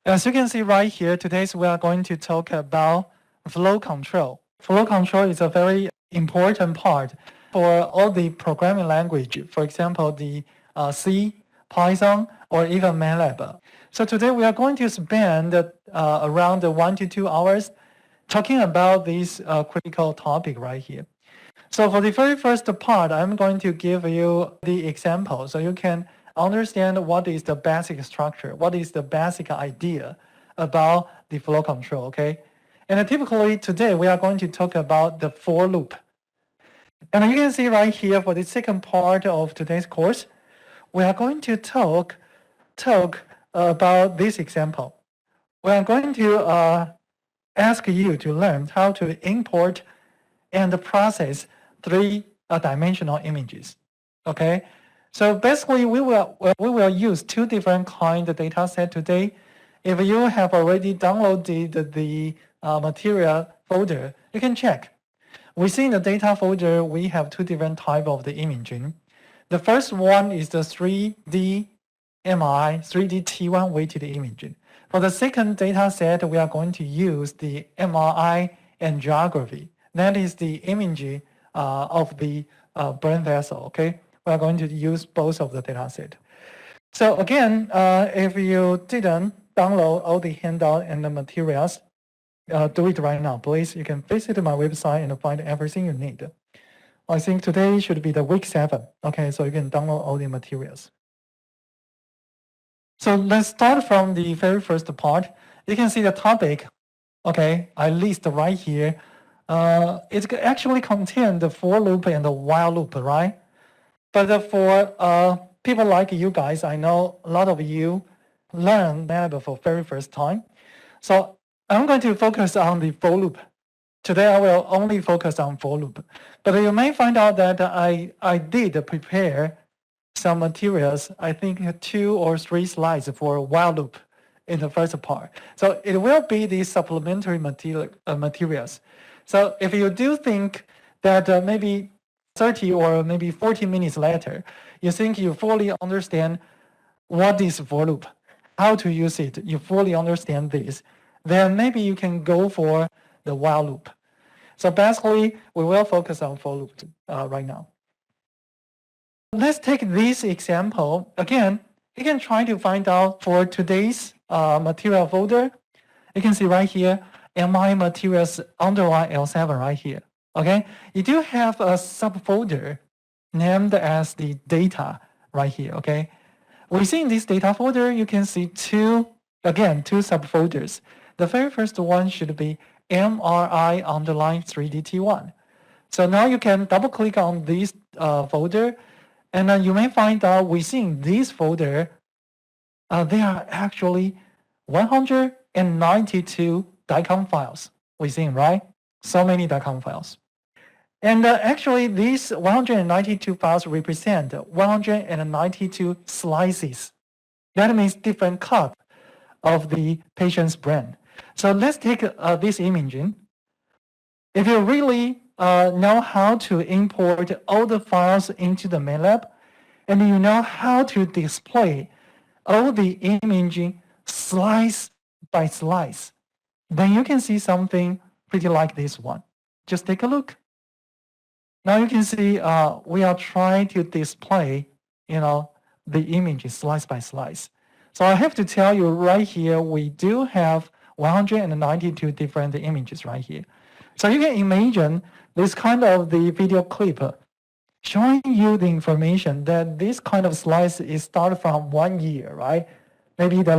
As you can see right here, today we are going to talk about flow control. Flow control is a very important part for all the programming language, for example, the C, Python, or even MATLAB. So today we are going to spend around 1 to 2 hours talking about this critical topic right here. So for the very first part, I'm going to give you the example so you can understand what is the basic structure, what is the basic idea about the flow control, okay? And typically today we are going to talk about the for loop. And you can see right here for the second part of today's course, we are going to talk about this example. We are going to ask you to learn how to import and process three-dimensional images. Okay, so basically we will use two different kind of data set today. If you have already downloaded the material folder, you can check. Within the data folder, we have two different type of the imaging. The first one is the 3D MRI, 3D T1 weighted imaging. For the second data set, we are going to use the MRI angiography. That is the image of the brain vessel, okay? We are going to use both of the data set. So again, if you didn't download all the handout and the materials, do it right now, please. You can visit my website and find everything you need. I think today should be the week 7, okay? So you can download all the materials. So let's start from the very first part. You can see the topic, okay? I list right here. It actually contains the for loop and the while loop, right? But for people like you guys, I know a lot of you learn MATLAB for very first time. So I'm going to focus on the for loop. Today I will only focus on for loop. But you may find out that I did prepare some materials, I think 2 or 3 slides for while loop in the first part. So it will be the supplementary materials. So if you do think that maybe 30 or maybe 40 minutes later, you think you fully understand what is for loop, how to use it, you fully understand this, then maybe you can go for the while loop. So basically, we will focus on for loop right now. Let's take this example. Again, you can try to find out for today's material folder. You can see right here, MI materials underline L7 right here. Okay, you do have a subfolder named as the data right here. Okay, within this data folder, you can see two subfolders. The very first one should be MRI underline 3DT1. So now you can double click on this folder, and then you may find out within this folder, there are actually 192 DICOM files within, right? So many DICOM files. And actually, these 192 files represent 192 slices. That means different cut of the patient's brain. So let's take this imaging. If you really know how to import all the files into the MATLAB, and you know how to display all the imaging slice by slice, then you can see something pretty like this one. Just take a look. Now you can see we are trying to display, the image slice by slice. So I have to tell you right here, we do have 192 different images right here. So you can imagine this kind of the video clip showing you the information that this kind of slice is started from 1 year, right? Maybe the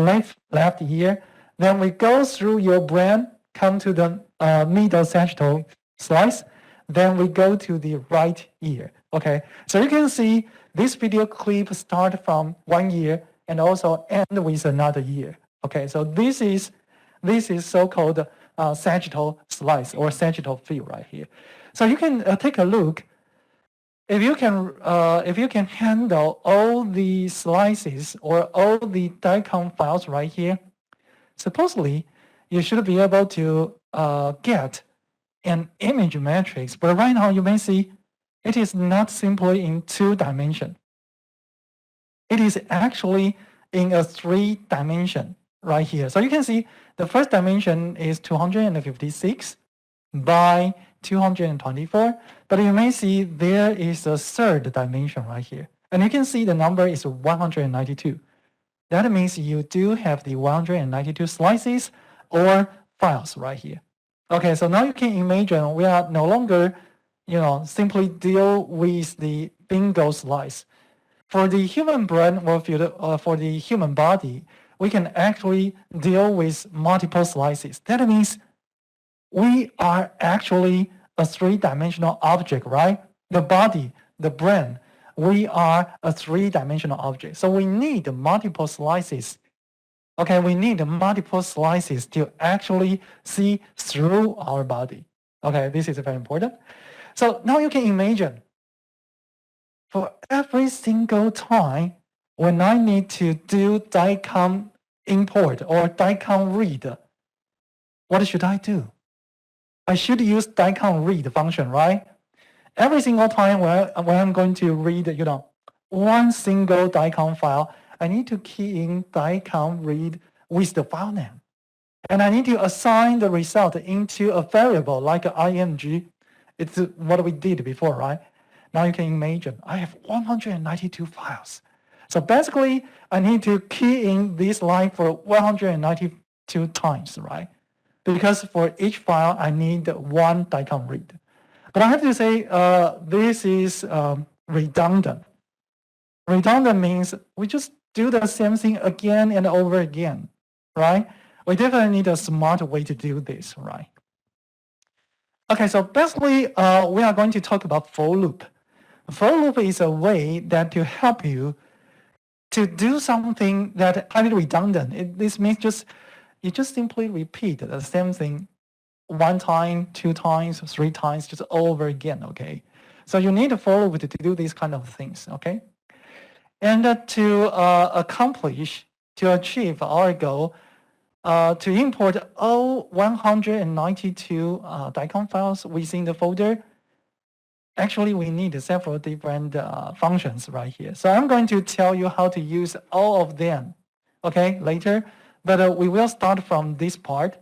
left ear. Then we go through your brain, come to the middle sagittal slice. Then we go to the right ear. Okay, so you can see this video clip start from 1 year and also end with another year. Okay, so this is so-called sagittal slice or sagittal field right here. So you can take a look. If you can handle all the slices or all the DICOM files right here, supposedly you should be able to get an image matrix. But right now you may see it is not simply in 2 dimensions. It is actually in a 3 dimension right here. So you can see the first dimension is 256 by 224, but you may see there is a third dimension right here. And you can see the number is 192. That means you do have the 192 slices or files right here. Okay, so now you can imagine we are no longer, simply deal with the bingo slice. For the human brain or for the human body, we can actually deal with multiple slices. That means we are actually a three-dimensional object, right? The body, the brain, we are a three-dimensional object. So we need multiple slices. Okay, we need multiple slices to actually see through our body. Okay, this is very important. So now you can imagine for every single time when I need to do DICOM import or DICOM read, what should I do? I should use DICOM read function, right? Every single time when I'm going to read, one single DICOM file, I need to key in DICOM read with the file name. And I need to assign the result into a variable like img. It's what we did before, right? Now you can imagine I have 192 files. So basically, I need to key in this line for 192 times, right? Because for each file, I need one DICOM read. But I have to say this is redundant. Redundant means we just do the same thing again and over again, right? We definitely need a smart way to do this, right? Okay, so basically, we are going to talk about for loop. For loop is a way that to help you to do something that highly redundant. This means you just simply repeat the same thing one time, two times, three times, just over again, okay? So you need a for loop to do these kind of things, okay? And to achieve our goal, to import all 192 DICOM files within the folder, actually we need several different functions right here. So I'm going to tell you how to use all of them, okay, later. But we will start from this part.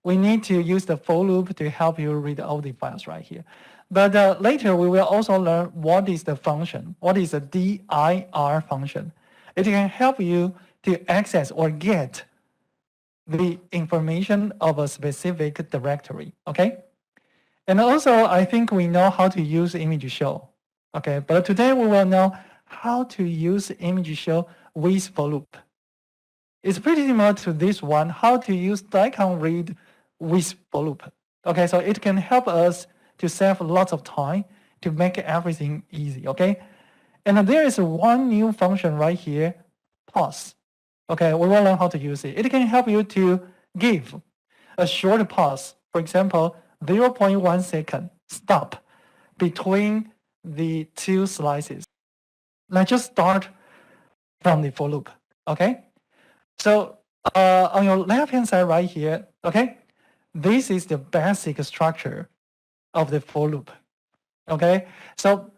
We need to use the for loop to help you read all the files right here. But later we will also learn what is the function, what is the dir function. It can help you to access or get the information of a specific directory, okay? And also, I think we know how to use image show, okay? But today we will know how to use image show with for loop. It's pretty similar to this one, how to use DICOM read with for loop. Okay, so it can help us to save lots of time to make everything easy, okay? And there is one new function right here, pause. Okay, we will learn how to use it. It can help you to give a short pause, for example, 0.1 second stop between the two slices. Let's just start from the for loop, okay? So on your left-hand side right here, okay, this is the basic structure of the for loop, okay? So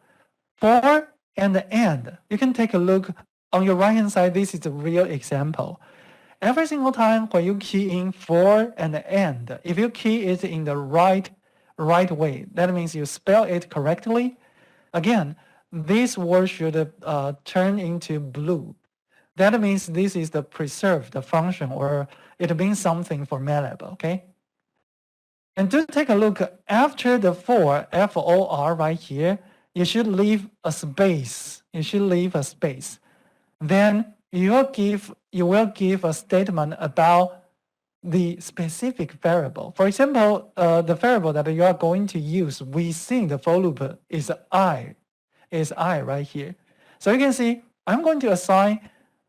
for and and, you can take a look on your right-hand side. This is a real example. Every single time when you key in for and and, if you key it in the right way, that means you spell it correctly. Again, this word should turn into blue. That means this is the preserved function, or it means something for MATLAB, okay? And to take a look, after the for, F-O-R right here, you should leave a space. You should leave a space. Then you will give a statement about the specific variable. For example, the variable that you are going to use within the for loop is I right here. So you can see I'm going to assign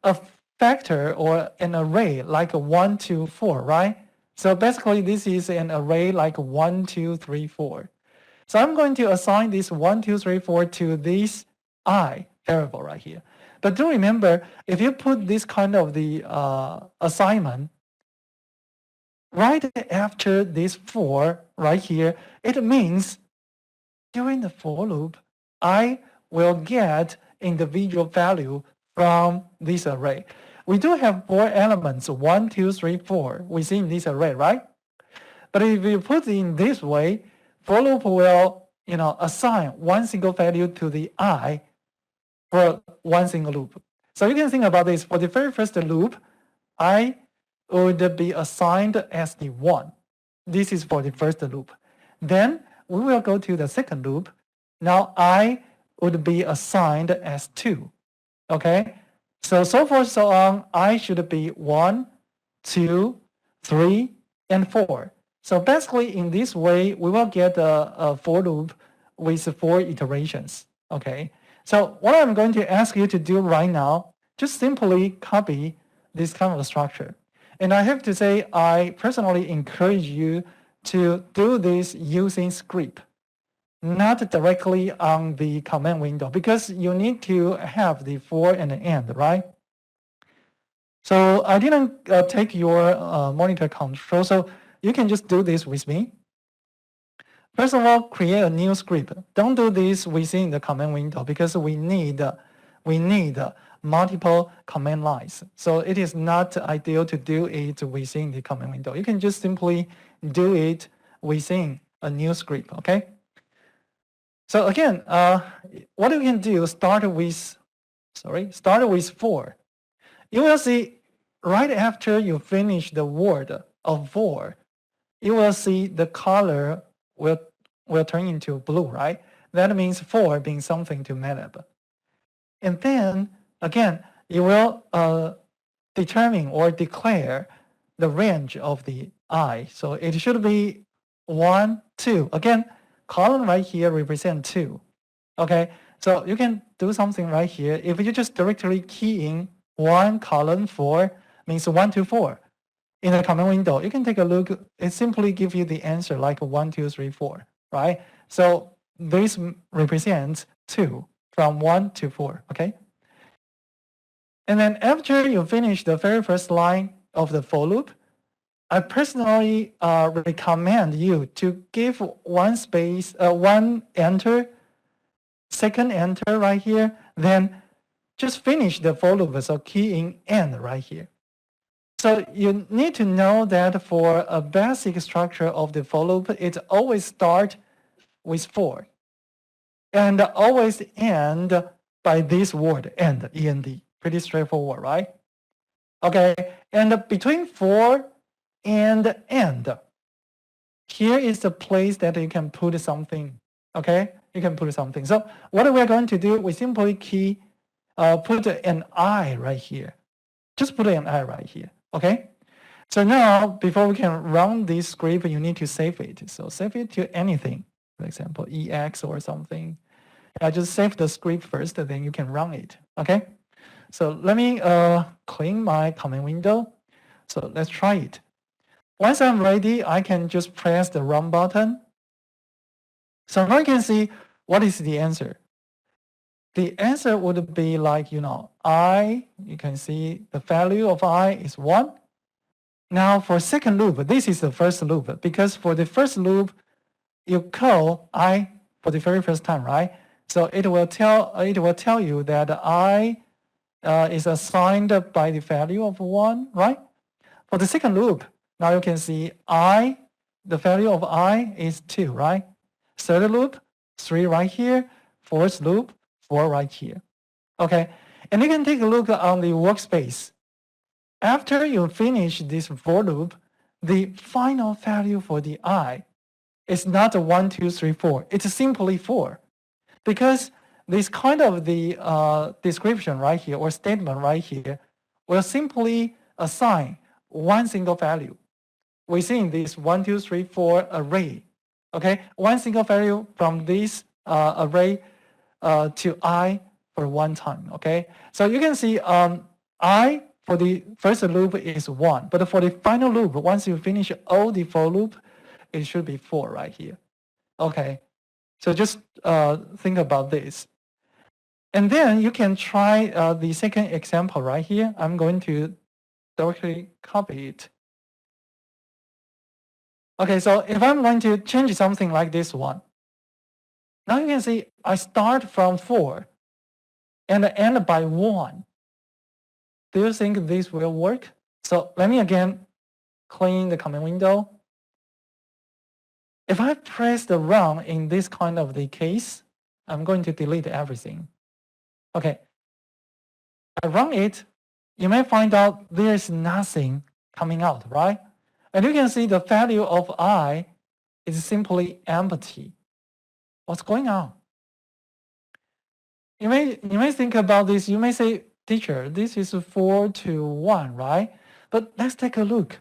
a factor or an array like 1, 2, 4, right? So basically this is an array like 1, 2, 3, 4. So I'm going to assign this 1, 2, 3, 4 to this I variable right here. But do remember, if you put this kind of the assignment right after this for right here, it means during the for loop, I will get individual value from this array. we do have 4 elements, 1, 2, 3, 4, we see in this array, right? But if you put it in this way, for loop will, assign one single value to the I for one single loop. So you can think about this. For the very first loop, I would be assigned as the 1. This is for the first loop. Then we will go to the second loop. Now I would be assigned as 2. Okay? So forth, so on, I should be 1, 2, 3, and 4. So basically, in this way, we will get a for loop with 4 iterations. Okay? So what I'm going to ask you to do right now, just simply copy this kind of structure. And I have to say, I personally encourage you to do this using script, not directly on the command window, because you need to have the for and the and, right? So I didn't take your monitor control, so you can just do this with me. First of all, create a new script. Don't do this within the command window because we need multiple command lines. So it is not ideal to do it within the command window. You can just simply do it within a new script, okay? So again, what you can do, start with 4. You will see right after you finish the word of 4, you will see the color will turn into blue, right? That means 4 being something to MATLAB. And then, again, you will determine or declare the range of the I. So it should be 1, 2. Again, column right here represents 2. Okay, so you can do something right here. If you just directly key in 1 column 4, means 1 to 4. In the command window, you can take a look. It simply gives you the answer like 1, 2, 3, 4, right? So this represents 2 from 1 to 4, okay? And then after you finish the very first line of the for loop, I personally recommend you to give one enter, second enter right here, then just finish the for loop, so key in end right here. So you need to know that for a basic structure of the for loop, it always starts with 4 and always end by this word, end, END. Pretty straightforward, right? Okay, and between 4 and end, here is the place that you can put something, okay? You can put something. So what we're going to do, we simply put an I right here. Just put an I right here, okay? So now, before we can run this script, you need to save it. So save it to anything, for example, EX or something. I just save the script first, then you can run it, okay? So let me clean my command window. So let's try it. Once I'm ready, I can just press the run button. So now you can see what is the answer. The answer would be like, you can see the value of I is 1. Now for second loop, this is the first loop, because for the first loop, you call I for the very first time, right? So it will tell you that I is assigned by the value of 1, right? For the second loop, now you can see the value of I is 2, right? Third loop, 3 right here. Fourth loop, 4 right here. Okay, and you can take a look on the workspace. After you finish this for loop, the final value for the I is not 1, 2, 3, 4. It's simply 4. Because this kind of the description right here or statement right here will simply assign one single value within this 1, 2, 3, 4 array. Okay, one single value from this array to I for one time. Okay, so you can see I for the first loop is 1, but for the final loop, once you finish all the for loop, it should be 4 right here. Okay, so just think about this. And then you can try the second example right here. I'm going to directly copy it. Okay, so if I'm going to change something like this one, now you can see I start from 4 and end by 1. Do you think this will work? So let me again clean the command window. If I press the run in this kind of the case, I'm going to delete everything. Okay, I run it, you may find out there's nothing coming out, right? And you can see the value of I is simply empty. What's going on? You may think about this. You may say, teacher, this is 4 to 1, right? But let's take a look.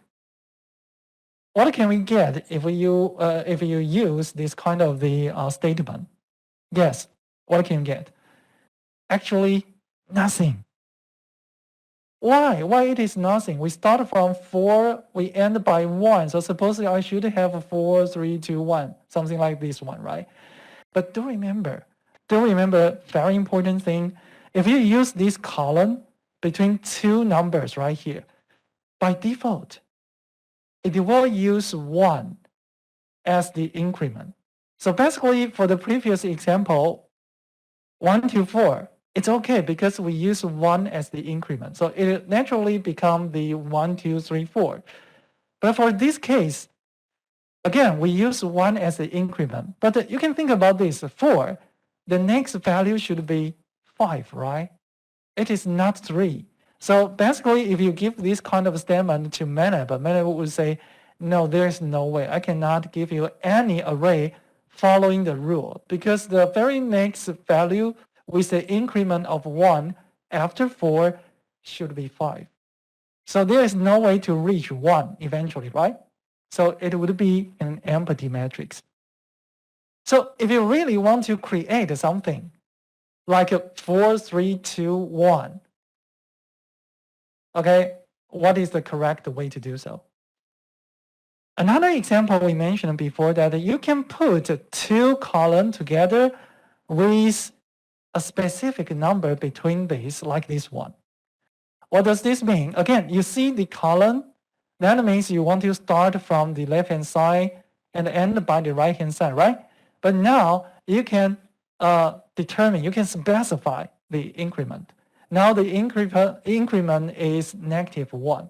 What can we get if you use this kind of the statement? Yes, what can you get? Actually, nothing. Why? Why it is nothing? We start from 4, we end by 1. So supposedly I should have 4, 3, 2, 1, something like this one, right? But do remember, very important thing. If you use this column between two numbers right here, by default, it will use 1 as the increment. So basically, for the previous example, 1 to 4, it's okay because we use 1 as the increment. So it naturally becomes the 1, 2, 3, 4. But for this case, again, we use 1 as the increment. But you can think about this. 4, the next value should be 5, right? It is not 3. So basically, if you give this kind of statement to MATLAB, MATLAB would say, no, there's no way. I cannot give you any array following the rule because the very next value with the increment of 1 after 4 should be 5. So there is no way to reach 1 eventually, right? So it would be an empty matrix. So if you really want to create something like a 4, 3, 2, 1, okay, what is the correct way to do so? Another example we mentioned before that you can put two columns together with a specific number between these, like this one. What does this mean? Again, you see the column, that means you want to start from the left-hand side and end by the right-hand side, right? But now you can determine, you can specify the increment. Now the increment is -1.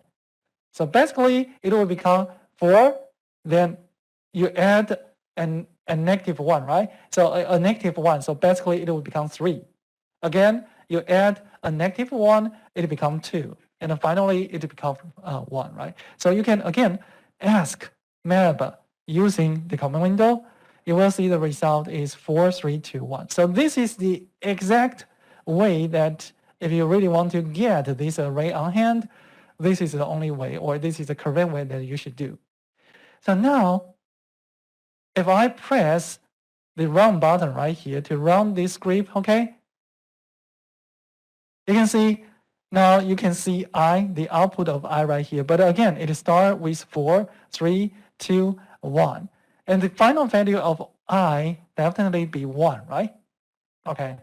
So basically, it will become 4, then you add a -1, right? So a -1, so basically it will become 3. Again, you add a -1, it becomes 2. And then finally, it becomes 1, right? So you can, again, ask MATLAB using the command window. You will see the result is 4, 3, 2, 1. So this is the exact way that if you really want to get this array on hand, this is the only way, or this is the correct way that you should do. So now, if I press the run button right here to run this script, okay, you can see, now you can see I, the output of I right here. But again, it starts with 4, 3, 2, 1. And the final value of I definitely be 1, right? Okay.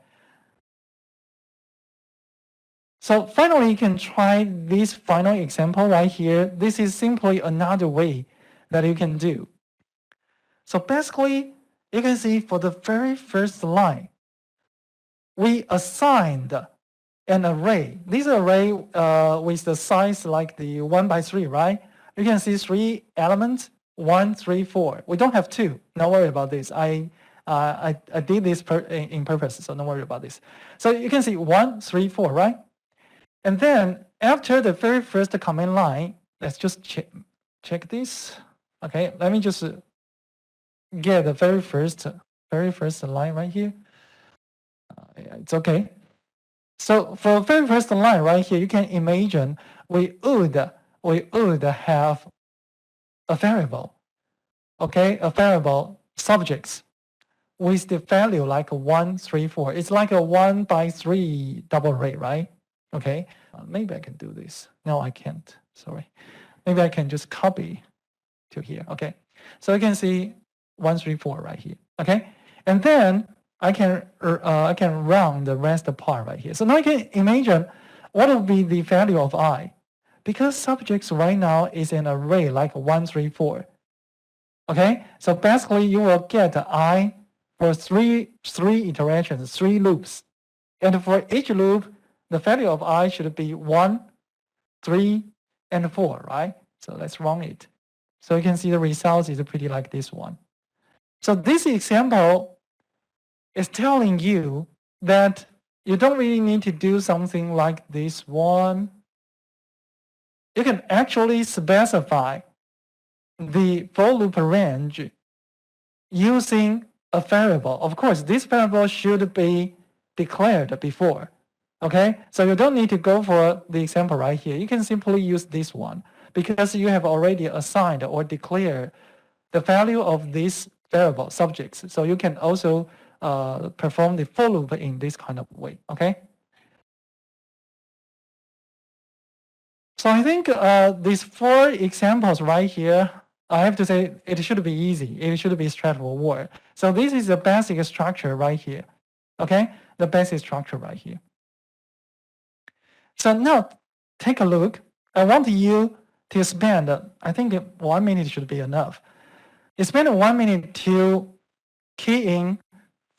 So finally, you can try this final example right here. This is simply another way that you can do. So basically, you can see for the very first line, we assigned an array. This array with the size like the 1 by 3, right? You can see 3 elements, 1, 3, 4. We don't have 2. Don't worry about this. I did this in purpose, so don't worry about this. So you can see 1, 3, 4, right? And then after the very first command line, let's just check this. Okay, let me just get the very first line right here. Yeah, it's okay. So for the very first line right here, you can imagine we would have a variable, okay, a variable subjects with the value like 1, 3, 4. It's like a 1 by 3 double array, right? Okay, maybe I can do this. No, I can't. Sorry. Maybe I can just copy to here. Okay, so you can see 1, 3, 4 right here. Okay, and then I can run the rest part right here. So now I can imagine what will be the value of I, because subjects right now is an array like 1, 3, 4. Okay, so basically you will get I for three iterations, 3 loops, and for each loop, the value of I should be 1, 3, and 4, right? So let's run it. So you can see the results is pretty like this one. So this example is telling you that you don't really need to do something like this one. You can actually specify the for loop range using a variable. Of course, this variable should be declared before. Okay, so you don't need to go for the example right here. You can simply use this one because you have already assigned or declared the value of this variable subjects. So you can also perform the for loop in this kind of way. Okay. So I think these 4 examples right here, I have to say it should be easy. It should be straightforward. So this is the basic structure right here. Okay, the basic structure right here. So now take a look. I want you to spend, I think 1 minute should be enough. You spend 1 minute to key in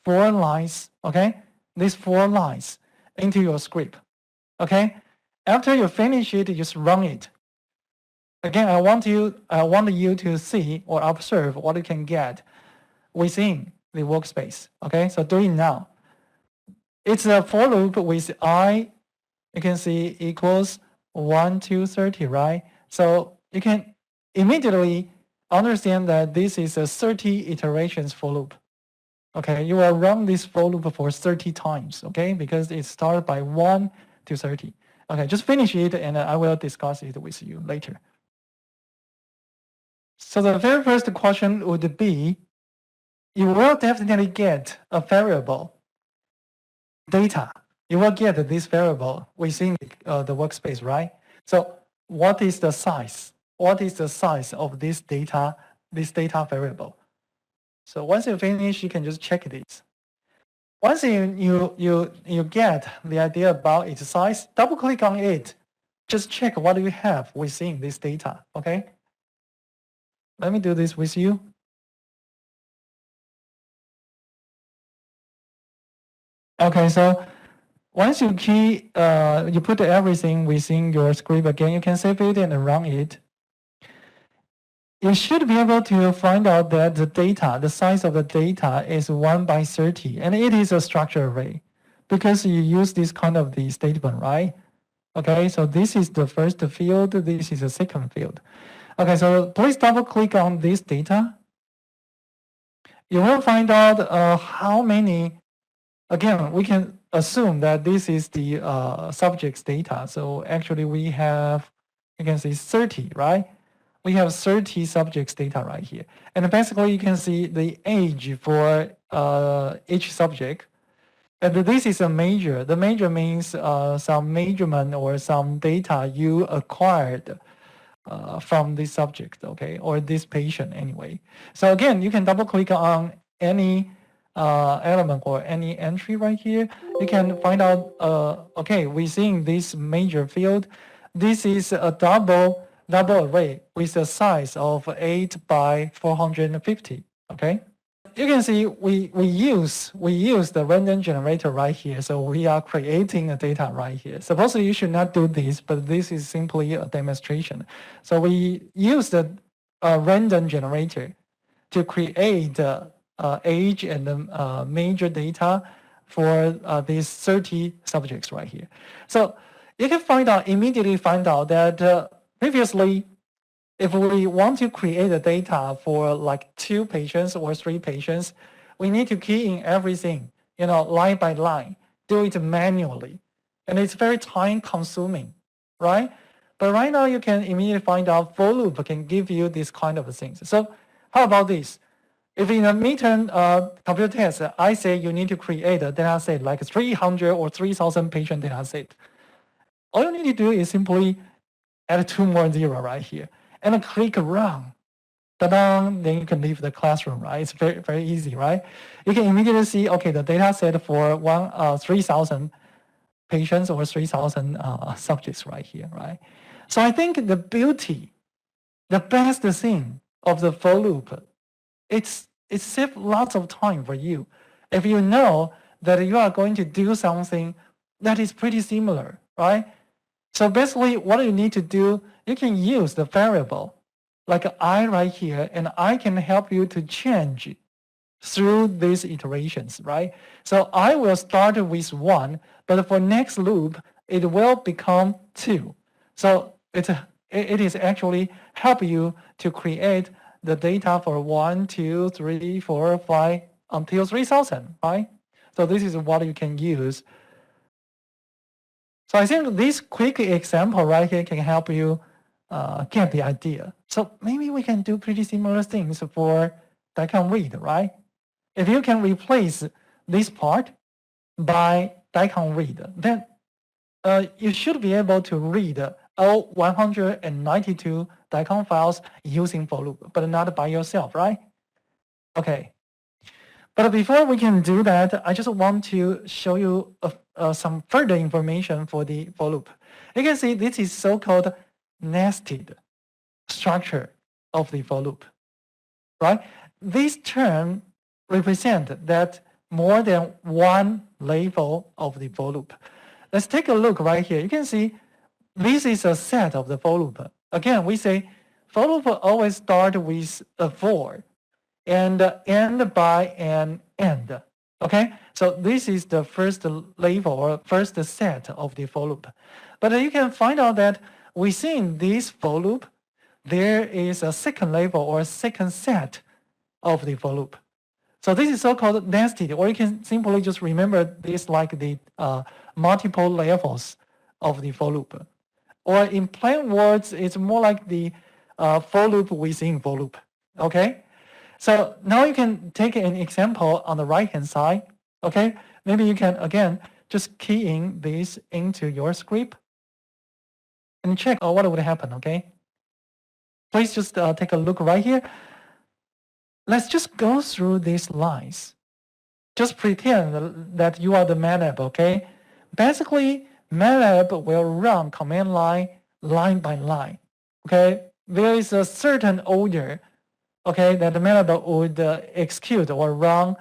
4 lines, okay? These 4 lines into your script, okay? After you finish it, you just run it. Again, I want you to see or observe what you can get within the workspace, okay? So do it now. It's a for loop with I, you can see equals 1 to 30, right? So you can immediately understand that this is a 30 iterations for loop. Okay, you will run this for loop for 30 times, okay? Because it started by 1 to 30. Okay, just finish it and I will discuss it with you later. So the very first question would be, you will definitely get a variable data. You will get this variable within the workspace, right? So what is the size? What is the size of this data variable? So once you finish, you can just check this. Once you get the idea about its size, double click on it. Just check what you have within this data, okay? Let me do this with you. Okay, so once you you put everything within your script again, you can save it and run it. You should be able to find out that the size of the data is 1 by 30, and it is a structured array because you use this kind of the statement, right? Okay, so this is the first field, this is the second field. Okay, so please double click on this data. You will find out how many, again, we can assume that this is the subject's data. So actually we have, you can see 30, right? We have 30 subjects data right here. And basically you can see the age for each subject. And this is a measure. The measure means some measurement or some data you acquired from this subject, okay, or this patient anyway. So again, you can double click on any element or any entry right here. You can find out, okay, within this major field, this is a double array with a size of 8 by 450, okay? You can see we use the random generator right here. So we are creating a data right here. Supposedly you should not do this, but this is simply a demonstration. So we use the random generator to create age and major data for these 30 subjects right here. So you can immediately find out that previously, if we want to create the data for like 2 patients or 3 patients, we need to key in everything, line by line, do it manually. And it's very time consuming, right? But right now you can immediately find out for loop can give you this kind of things. So how about this? If in a midterm computer test, I say you need to create a data set like 300 or 3,000 patient data set. All you need to do is simply add 2 more zero right here and click run. Ta-da, then you can leave the classroom, right? It's very, very easy, right? You can immediately see, okay, the data set for 3,000 patients or 3,000 subjects right here, right? So I think the beauty, the best thing of the for loop, it saves lots of time for you. If you know that you are going to do something that is pretty similar, right? So basically, what you need to do, you can use the variable like I right here, and I can help you to change through these iterations, right? So I will start with 1, but for next loop, it will become 2. So it is actually help you to create the data for 1, 2, 3, 4, 5 until 3000, right? So this is what you can use. So I think this quick example right here can help you get the idea. So maybe we can do pretty similar things for DICOM read, right? If you can replace this part by DICOM read, then you should be able to read all 192 DICOM files using for loop, but not by yourself, right? Okay. But before we can do that, I just want to show you some further information for the for loop. You can see this is so-called nested structure of the for loop, right? This term represents that more than one level of the for loop. Let's take a look right here. You can see this is a set of the for loop. Again, we say for loop always start with a for and end by an end. Okay, so this is the first level or first set of the for loop. But you can find out that within this for loop, there is a second level or a second set of the for loop. So this is so-called nested, or you can simply just remember this like the multiple levels of the for loop. Or in plain words, it's more like the for loop within for loop. Okay? So now you can take an example on the right-hand side. Okay? Maybe you can, again, just key in this into your script and check what would happen, okay? Please just take a look right here. Let's just go through these lines. Just pretend that you are the MATLAB, okay? Basically, MATLAB will run command line by line, okay? There is a certain order, okay, that the MATLAB would execute or run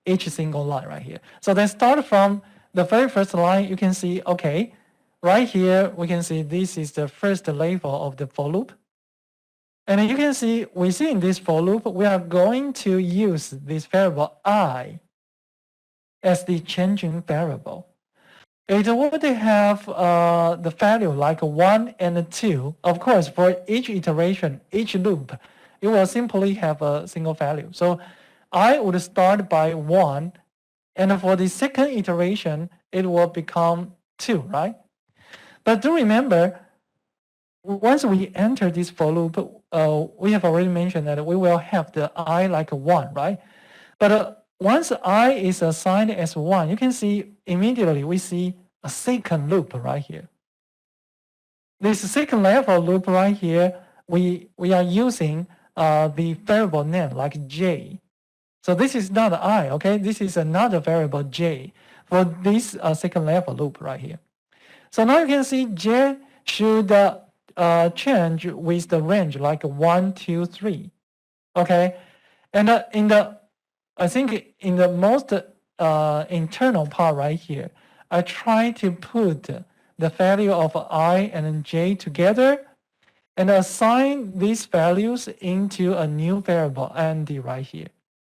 each single line right here. So then start from the very first line, you can see, okay, right here, we can see this is the first level of the for loop. And you can see within this for loop, we are going to use this variable I as the changing variable. It would have the value like 1 and 2. Of course, for each iteration, each loop, it will simply have a single value. So I would start by 1, and for the second iteration, it will become 2, right? But do remember, once we enter this for loop, we have already mentioned that we will have the I like 1, right? But once I is assigned as 1, you can see immediately we see a second loop right here. This second level loop right here, we are using the variable name like j. So this is not I, okay? This is another variable j for this second level loop right here. So now you can see j should change with the range like 1, 2, 3, okay? And I think in the most internal part right here, I try to put the value of I and j together and assign these values into a new variable and right here.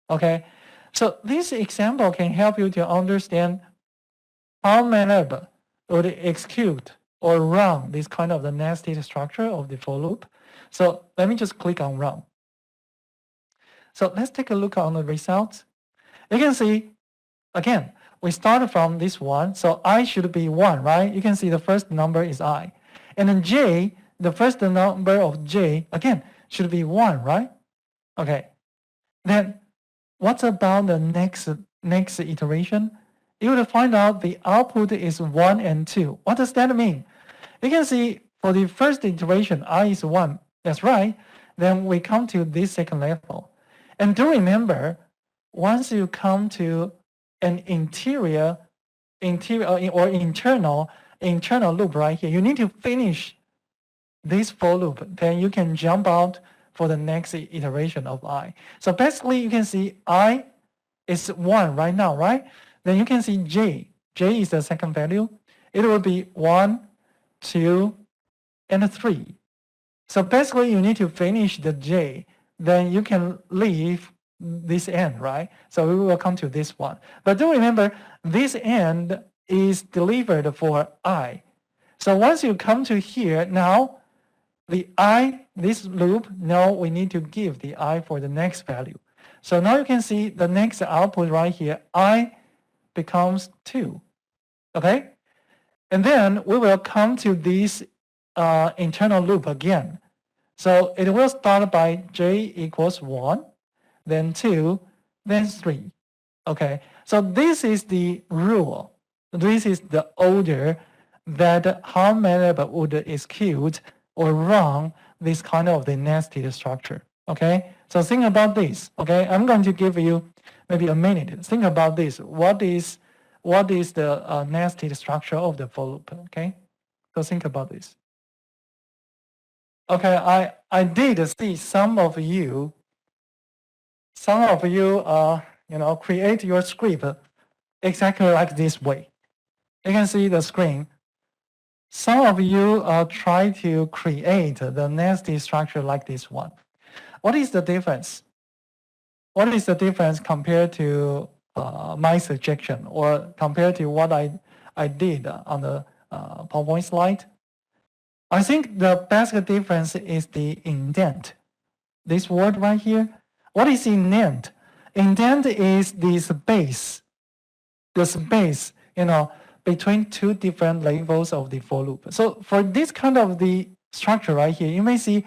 Okay, so this example can help you to understand how MATLAB would execute or run this kind of the nested structure of the for loop. So let me just click on run. So let's take a look on the results. You can see, again, we start from this one. So I should be 1, right? You can see the first number is I. And then j, the first number of j, again, should be 1, right? Okay. Then what about the next iteration? You will find out the output is 1 and 2. What does that mean? You can see for the first iteration, I is 1. That's right. Then we come to this second level. And do remember, once you come to an internal loop right here, you need to finish this for loop. Then you can jump out for the next iteration of I. So basically, you can see I is 1 right now, right? Then you can see j. J is the second value. It will be 1, 2, and 3. So basically, you need to finish the j, then you can leave this end, right? So we will come to this one. But do remember, this end is delivered for I. So once you come to here, now the I, this loop, now we need to give the I for the next value. So now you can see the next output right here, I becomes 2, okay? And then we will come to this internal loop again. So it will start by j equals 1, then 2, then 3, okay? So this is the rule. This is the order that how MATLAB would execute or run this kind of the nested structure, okay? So think about this, okay? I'm going to give you maybe a minute. Think about this. What is the nested structure of the for loop, okay? So think about this. Okay, I did see some of you create your script exactly like this way. You can see the screen. Some of you try to create the nested structure like this one. What is the difference? What is the difference compared to my suggestion or compared to what I did on the PowerPoint slide? I think the best difference is the indent. This word right here. What is indent? Indent is the space, between two different levels of the for loop. So for this kind of the structure right here, you may see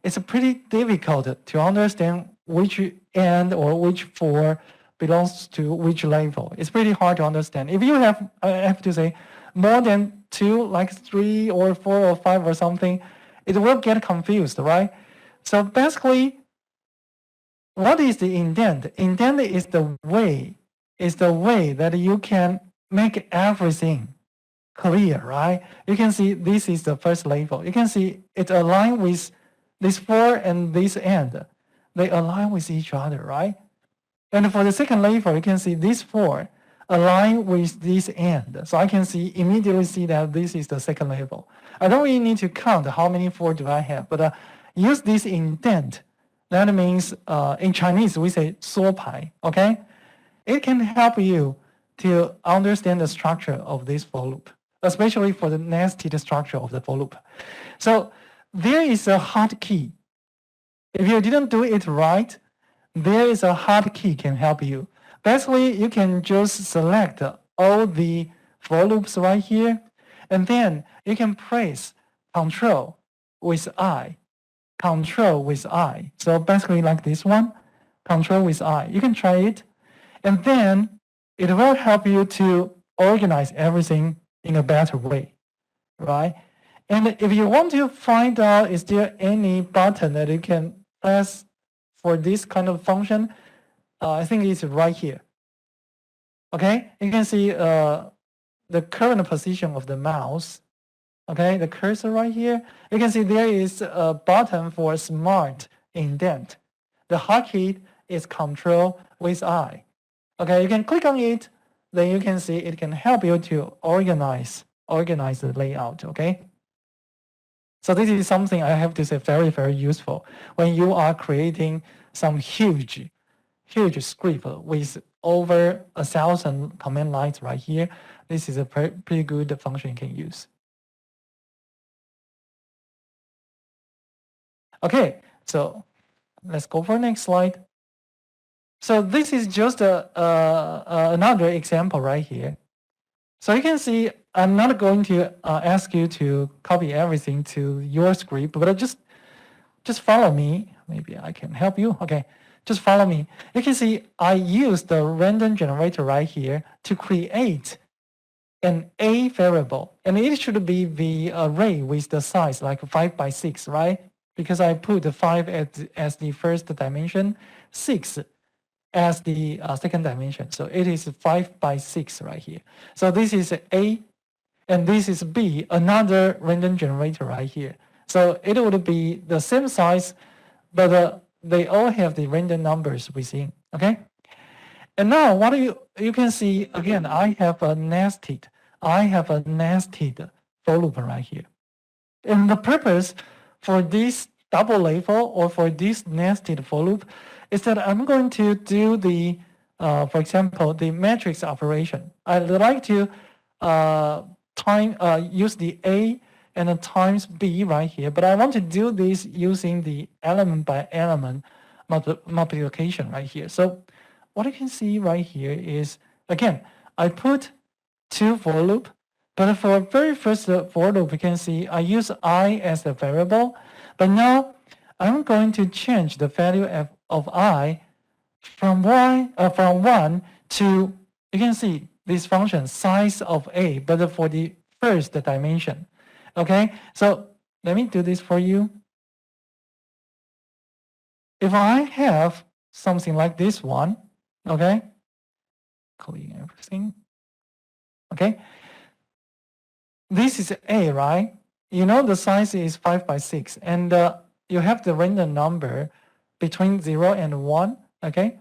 it's pretty difficult to understand which end or which for belongs to which level. It's pretty hard to understand. If you have, I have to say, more than 2, like 3 or 4 or 5 or something, it will get confused, right? So basically, what is the indent? Indent is the way that you can make everything clear, right? You can see this is the first level. You can see it aligns with this 4 and this end. They align with each other, right? And for the second level, you can see this 4 align with this end. So I can immediately see that this is the second level. I don't really need to count how many 4 do I have, but use this indent. That means in Chinese we say 缩排, okay? It can help you to understand the structure of this for loop, especially for the nested structure of the for loop. So there is a hotkey. If you didn't do it right, there is a hotkey can help you. Basically, you can just select all the for loops right here, and then you can press Control with I. Control with I. So basically like this one, Control with I. You can try it, and then it will help you to organize everything in a better way, right? And if you want to find out is there any button that you can press for this kind of function, I think it's right here. Okay, you can see the current position of the mouse. Okay, the cursor right here. You can see there is a button for Smart Indent. The hotkey is Control with I. Okay, you can click on it, then you can see it can help you to organize the layout. Okay. So this is something I have to say very, very useful when you are creating some huge script with over 1,000 command lines right here. This is a pretty good function you can use. Okay, so let's go for the next slide. So this is just another example right here. So you can see I'm not going to ask you to copy everything to your script, but just follow me. Maybe I can help you. Okay, just follow me. You can see I use the random generator right here to create an A variable, and it should be the array with the size like 5 by 6, right? Because I put the 5 as the first dimension, 6 as the second dimension. So it is 5 by 6 right here. So this is A, and this is B, another random generator right here. So it would be the same size, but they all have the random numbers within, okay? And now what you can see, again, I have a nested for loop right here. And the purpose for this double level or for this nested for loop is that I'm going to do the, for example, the matrix operation. I'd like to use the A and then times B right here, but I want to do this using the element by element multiplication right here. So what you can see right here is, again, I put 2 for loop, but for very first for loop, you can see I use I as the variable, but now I'm going to change the value of I from 1 to, you can see this function size of A, but for the first dimension. Okay, so let me do this for you. If I have something like this one, okay, clean everything. Okay, this is A, right? You know the size is 5 by 6, and you have the random number between 0 and 1, okay?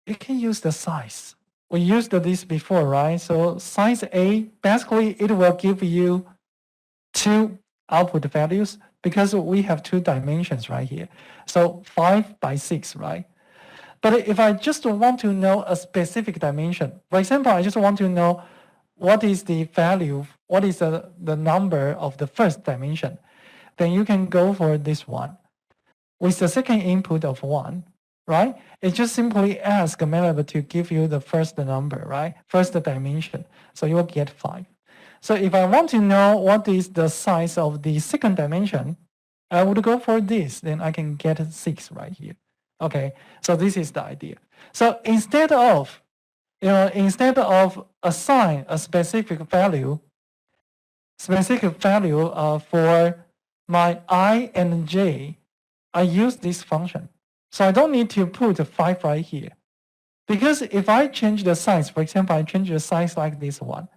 You can use the size. We used this before, right? So size A, basically it will give you 2 output values because we have 2 dimensions right here. So 5 by 6, right? But if I just want to know a specific dimension, for example, I just want to know what is the value, what is the number of the first dimension, then you can go for this one. With the second input of 1, right? It just simply ask MATLAB to give you the first number, right? First dimension. So you will get 5. So if I want to know what is the size of the second dimension, I would go for this. Then I can get 6 right here. Okay, so this is the idea. So instead of assign a specific value for my I and j, I use this function. So I don't need to put 5 right here. Because if I change the size, for example, I change the size like this one,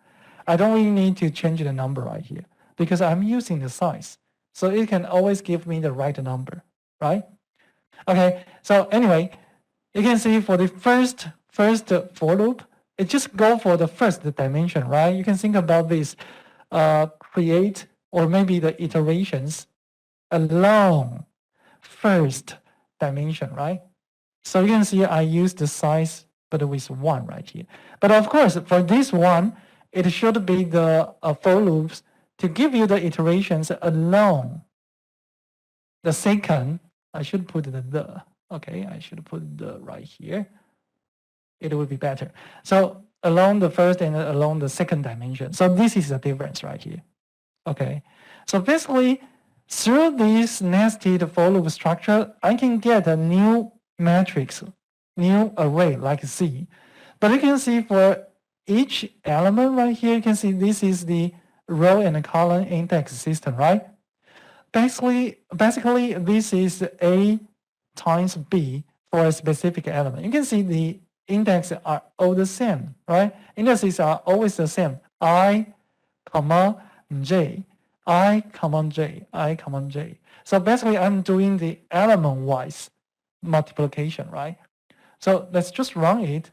I don't really need to change the number right here because I'm using the size. So it can always give me the right number, right? Okay, so anyway, you can see for the first for loop, it just go for the first dimension, right? You can think about this, create or maybe the iterations along first dimension, right? So you can see I use the size, but with 1 right here. But of course, for this one, it should be the for loops to give you the iterations along the second. I should put the, okay, I should put the right here. It would be better. So along the first and along the second dimension. So this is the difference right here. Okay, so basically, through this nested for loop structure, I can get a new matrix, new array like C. But you can see for each element right here, you can see this is the row and column index system, right? Basically, this is A times B for a specific element. You can see the indexes are all the same, right? Indices are always the same. I, comma, J, I, comma, J, I, comma, J. So basically, I'm doing the element-wise multiplication, right? So let's just run it.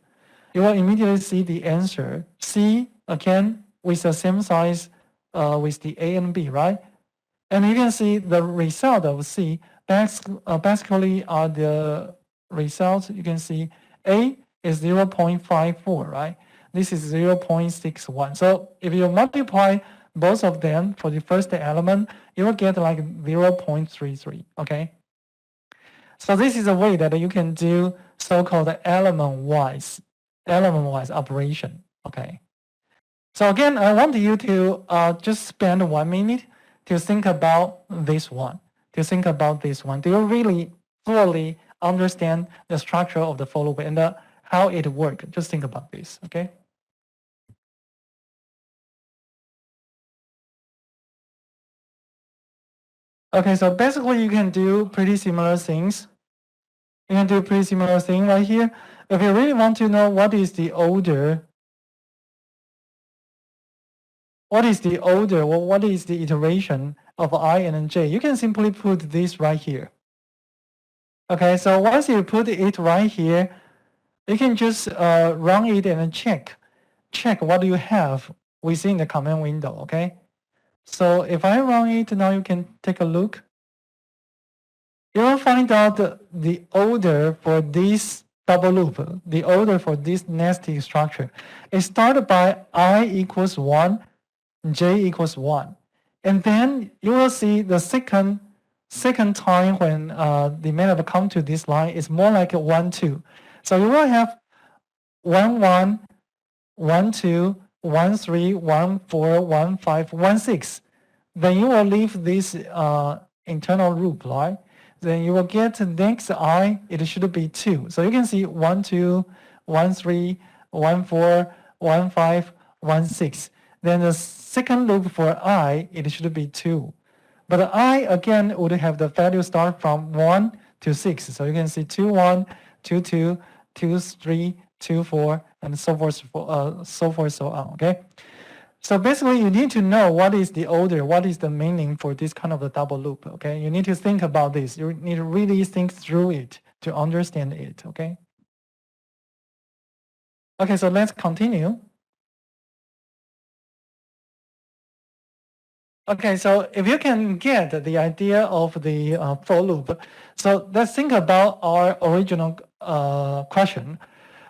You will immediately see the answer. C, again, with the same size with the A and B, right? And you can see the result of C basically are the results. You can see A is 0.54, right? This is 0.61. So if you multiply both of them for the first element, you will get like 0.33, okay? So this is a way that you can do so-called element-wise operation, okay? So again, I want you to just spend 1 minute to think about this one, Do you really fully understand the structure of the for loop and how it works? Just think about this, okay? Okay, so basically you can do pretty similar things. You can do a pretty similar thing right here. If you really want to know what is the order, or what is the iteration of I and J, you can simply put this right here. Okay, so once you put it right here, you can just run it and check what you have within the command window, okay? So if I run it, now you can take a look. You will find out the order for this double loop, the order for this nested structure. It started by I equals 1, j equals 1. And then you will see the second time when the MATLAB come to this line is more like a 1, 2. So you will have 1, 1, 1, 2, 1, 3, 1, 4, 1, 5, 1, 6. Then you will leave this internal loop, right? Then you will get next I, it should be 2. So you can see 1, 2, 1, 3, 1, 4, 1, 5, 1, 6. Then the second loop for I, it should be 2. But I, again, would have the value start from 1 to 6. So you can see 2, 1, 2, 2, 2, 3, 2, 4, and so forth, so on, okay? So basically, you need to know what is the order, what is the meaning for this kind of a double loop, okay? You need to think about this. You need to really think through it to understand it, okay? Okay, so let's continue. Okay, so if you can get the idea of the for loop, so let's think about our original question.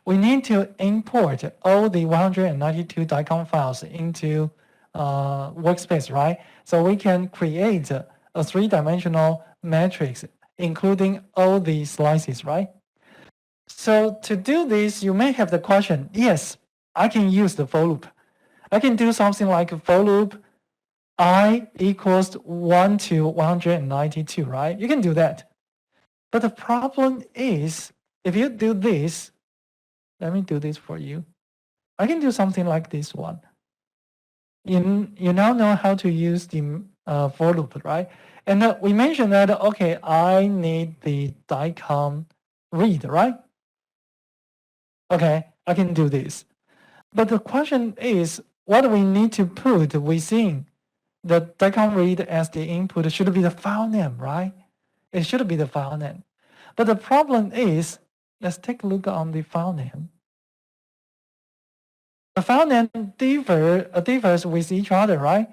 We need to import all the 192 DICOM files into workspace, right? So we can create a three-dimensional matrix, including all the slices, right? So to do this, you may have the question, yes, I can use the for loop. I can do something like for loop I equals 1 to 192, right? You can do that. But the problem is, if you do this, let me do this for you. I can do something like this one. You now know how to use the for loop, right? And we mentioned that, okay, I need the DICOM read, right? Okay, I can do this. But the question is, what we need to put within the DICOM read as the input should be the file name, right? It should be the file name. But the problem is, let's take a look on the file name. The file name differs with each other, right?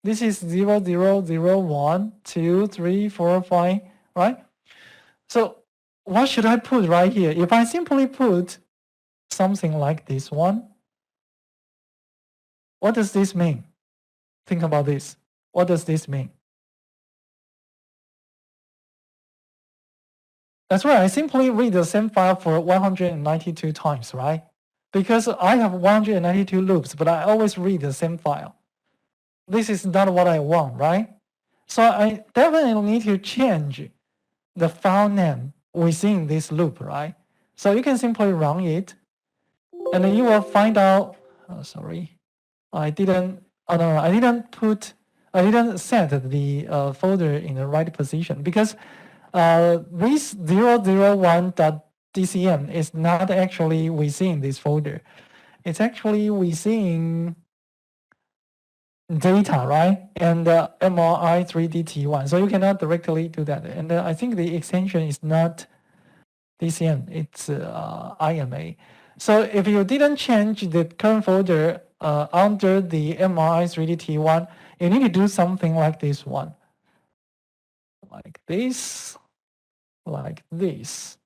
This is 0, 0, 0, 1, 2, 3, 4, 5, right? So what should I put right here? If I simply put something like this one, what does this mean? Think about this. What does this mean? That's right. I simply read the same file for 192 times, right? Because I have 192 loops, but I always read the same file. This is not what I want, right? So I definitely need to change the file name within this loop, right? So you can simply run it, and then you will find out. Oh, sorry, I didn't. Oh no, I didn't set the folder in the right position because this 001.dcm is not actually within this folder. It's actually within data, right? And MRI 3DT1. So you cannot directly do that. And I think the extension is not DCM, it's IMA. So if you didn't change the current folder under the MRI 3DT1, you need to do something like this one. Like this. Like this.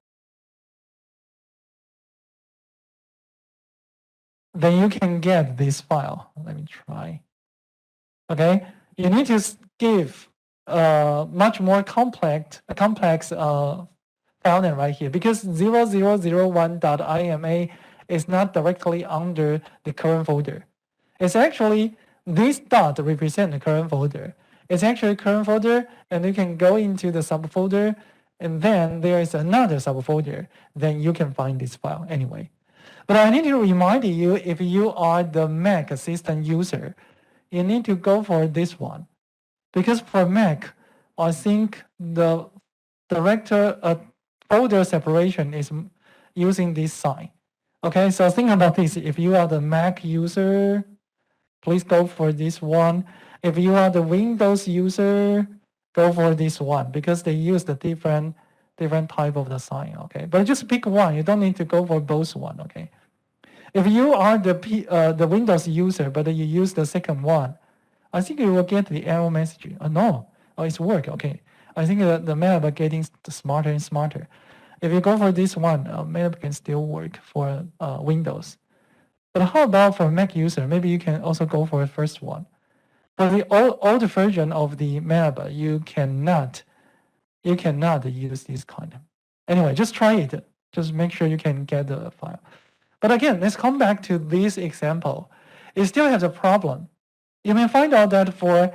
Then you can get this file. Let me try. Okay, you need to give much more complex file name right here because 0001.ima is not directly under the current folder. It's actually this dot represent the current folder. It's actually current folder, and you can go into the subfolder, and then there is another subfolder. Then you can find this file anyway. But I need to remind you, if you are the Mac system user, you need to go for this one. Because for Mac, I think the folder separation is using this sign. Okay, so think about this. If you are the Mac user, please go for this one. If you are the Windows user, go for this one because they use the different type of the sign. Okay, but just pick one. You don't need to go for both one. Okay. If you are the Windows user, but you use the second one, I think you will get the error message. No, it's work. Okay, I think the MATLAB getting smarter and smarter. If you go for this one, MATLAB can still work for Windows. But how about for Mac user? Maybe you can also go for the first one. For the old version of the MATLAB, you cannot use this kind. Anyway, just try it. Just make sure you can get the file. But again, let's come back to this example. It still has a problem. You may find out that for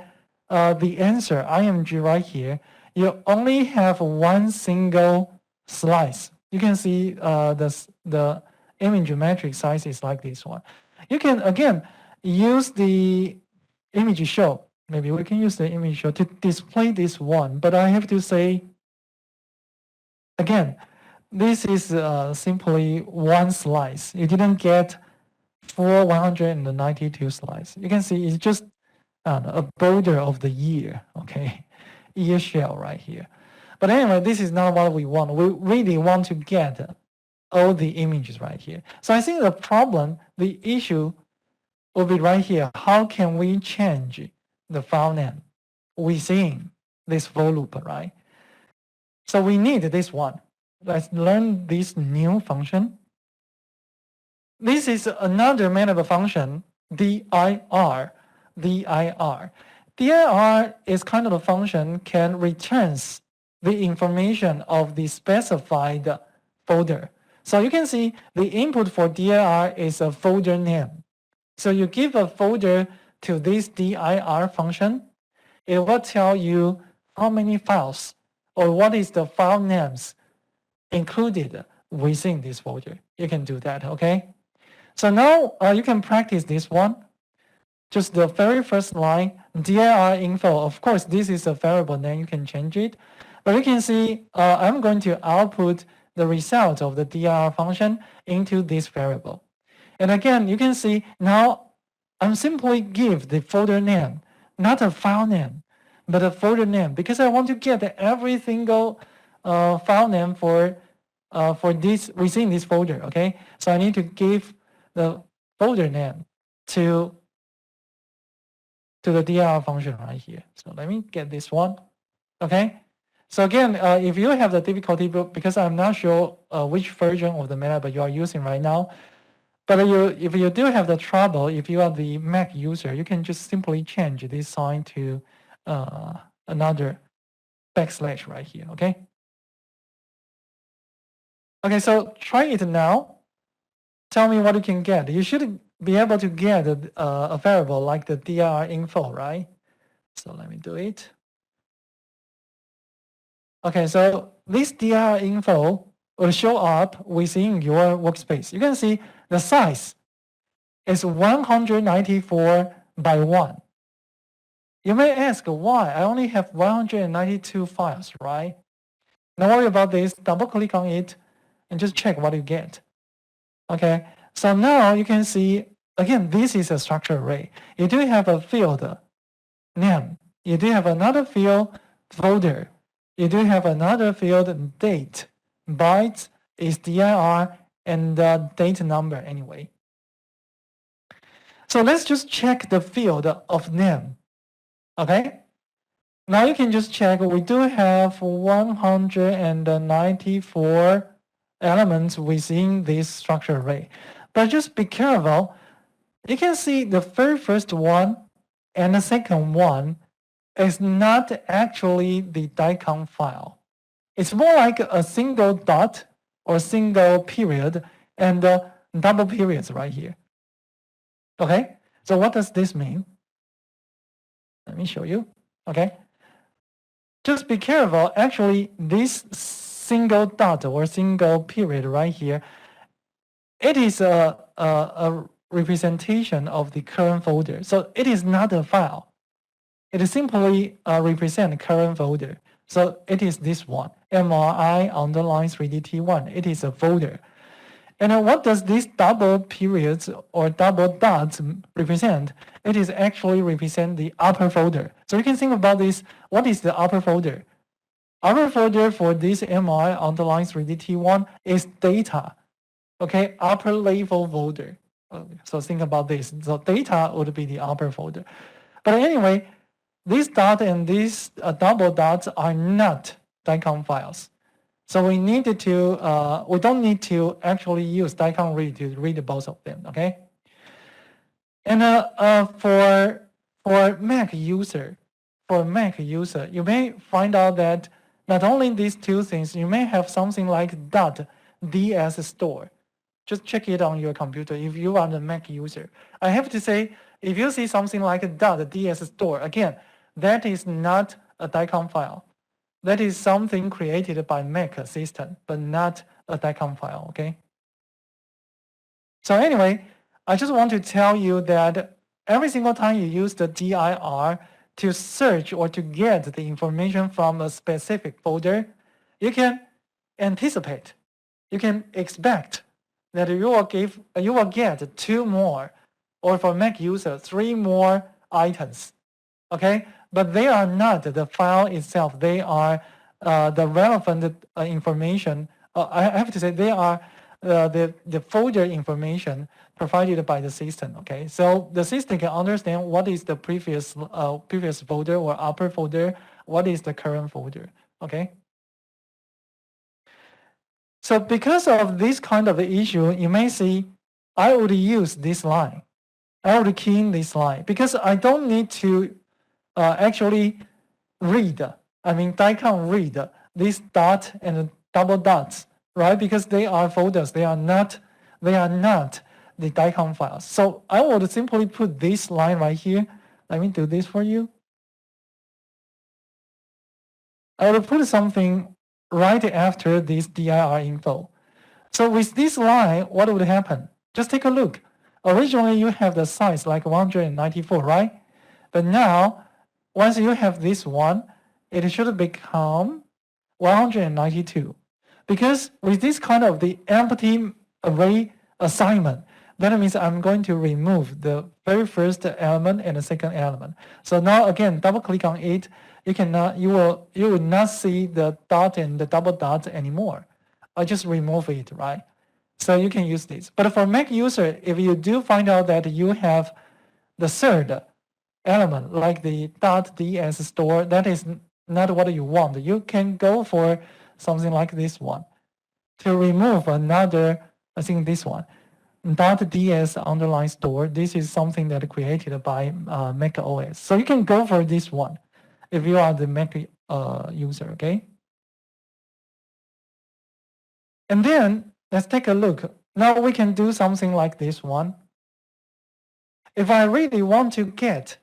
the answer, IMG right here, you only have one single slice. You can see the image matrix size is like this one. You can, again, use the image show. Maybe we can use the image show to display this one. But I have to say, again, this is simply one slice. You didn't get 192 slices. You can see it's just a border of the year, okay? Year shell right here. But anyway, this is not what we want. We really want to get all the images right here. So I think the problem, the issue will be right here. How can we change the file name within this for loop, right? So we need this one. Let's learn this new function. This is another MATLAB function, dir. dir is kind of a function can returns the information of the specified folder. So you can see the input for dir is a folder name. So you give a folder to this dir function, it will tell you how many files or what is the file names included within this folder. You can do that, okay? So now you can practice this one. Just the very first line, dir info. Of course, this is a variable name. You can change it. But you can see I'm going to output the result of the dir function into this variable. And again, you can see now I'm simply give the folder name, not a file name, but a folder name, because I want to get every single file name for this within this folder, okay? So I need to give the folder name to the dir function right here. So let me get this one, okay? So again, if you have the difficulty, because I'm not sure which version of the MATLAB you are using right now, but if you do have the trouble, if you are the Mac user, you can just simply change this sign to another backslash right here, okay? Okay, so try it now. Tell me what you can get. You should be able to get a variable like the dir info, right? So let me do it. Okay, so this dir info will show up within your workspace. You can see the size is 194 by 1. You may ask why. I only have 192 files, right? Don't worry about this. Double click on it and just check what you get. Okay, so now you can see, again, this is a structured array. You do have a field name. You do have another field folder. You do have another field date. Bytes is dir and the date number anyway. So let's just check the field of name. Okay, now you can just check. We do have 194 elements within this structured array. But just be careful. You can see the very first one and the second one is not actually the DICOM file. It's more like a single dot or single period and double periods right here. Okay, so what does this mean? Let me show you. Okay, just be careful. Actually, this single dot or single period right here, it is a representation of the current folder. So it is not a file. It is simply represent current folder. So it is this one, MRI_3DT1. It is a folder. And what does this double periods or double dots represent? It is actually represent the upper folder. So you can think about this. What is the upper folder? Upper folder for this MRI_3DT1 is data. Okay, upper level folder. So think about this. So data would be the upper folder. But anyway, this dot and these double dots are not DICOM files. So we need to, we don't need to actually use DICOM read to read both of them, okay? And for Mac user, you may find out that not only these two things, you may have something like .ds store. Just check it on your computer if you are the Mac user. I have to say, if you see something like .ds store, again, that is not a DICOM file. That is something created by Mac system, but not a DICOM file, okay? So anyway, I just want to tell you that every single time you use the dir to search or to get the information from a specific folder, you can anticipate, you can expect that you will get 2 more, or for Mac user, 3 more items, okay? But they are not the file itself. They are the relevant information. I have to say they are the folder information provided by the system, okay? So the system can understand what is the previous folder or upper folder, what is the current folder, okay? So because of this kind of issue, you may see I would use this line. I would key in this line because I don't need to actually read, DICOM read this dot and double dots, right? Because they are folders, they are not the DICOM files. So I would simply put this line right here. Let me do this for you. I will put something right after this dir info. So with this line, what would happen? Just take a look. Originally, you have the size like 194, right? But now, once you have this one, it should become 192. Because with this kind of the empty array assignment, that means I'm going to remove the very first element and the second element. So now again, double click on it. You will not see the dot and the double dot anymore. I just remove it, right? So you can use this. But for Mac user, if you do find out that you have the third element, like the .ds store, that is not what you want. You can go for something like this one. To remove another, I think this one, .ds underline store, this is something that created by Mac OS. So you can go for this one if you are the Mac user, okay? And then let's take a look. Now we can do something like this one. If I really want to get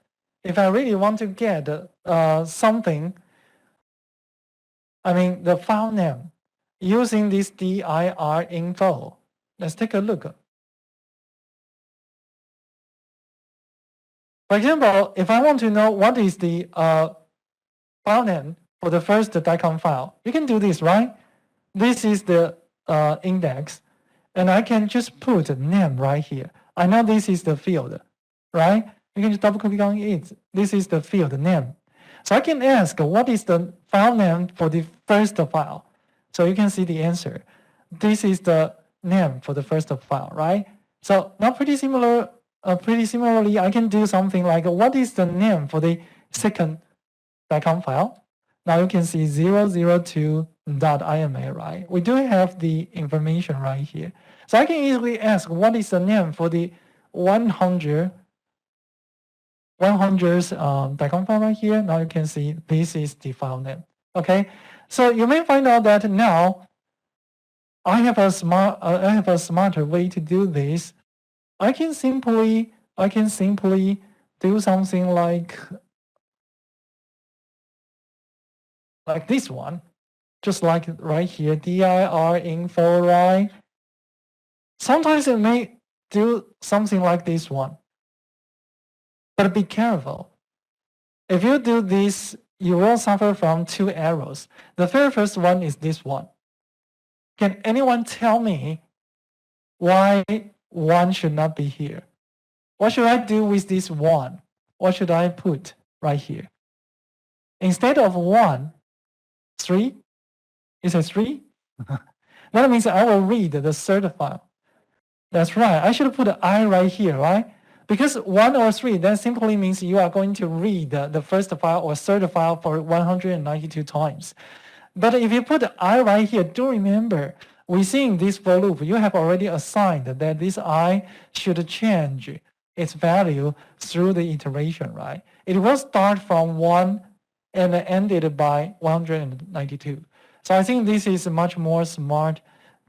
something, the file name using this dir info. Let's take a look. For example, if I want to know what is the file name for the first DICOM file, you can do this, right? This is the index, and I can just put a name right here. I know this is the field, right? You can just double click on it. This is the field name. So I can ask, what is the file name for the first file? So you can see the answer. This is the name for the first file, right? So now pretty similarly, I can do something like, what is the name for the second DICOM file? Now you can see 002.ima, right? We do have the information right here. So I can easily ask, what is the name for the 100th DICOM file right here? Now you can see this is the file name. Okay, so you may find out that now I have a smarter way to do this. I can simply do something like this one, just like right here, dir info, right? Sometimes it may do something like this one, but be careful. If you do this, you will suffer from 2 errors. The very first one is this one. Can anyone tell me why 1 should not be here? What should I do with this 1? What should I put right here? Instead of 1, 3? Is it 3? That means I will read the third file. That's right. I should put I right here, right? Because 1 or 3, that simply means you are going to read the first file or third file for 192 times. But if you put I right here, do remember, within this for loop, you have already assigned that this I should change its value through the iteration, right? It will start from 1 and ended by 192. So I think this is much more smart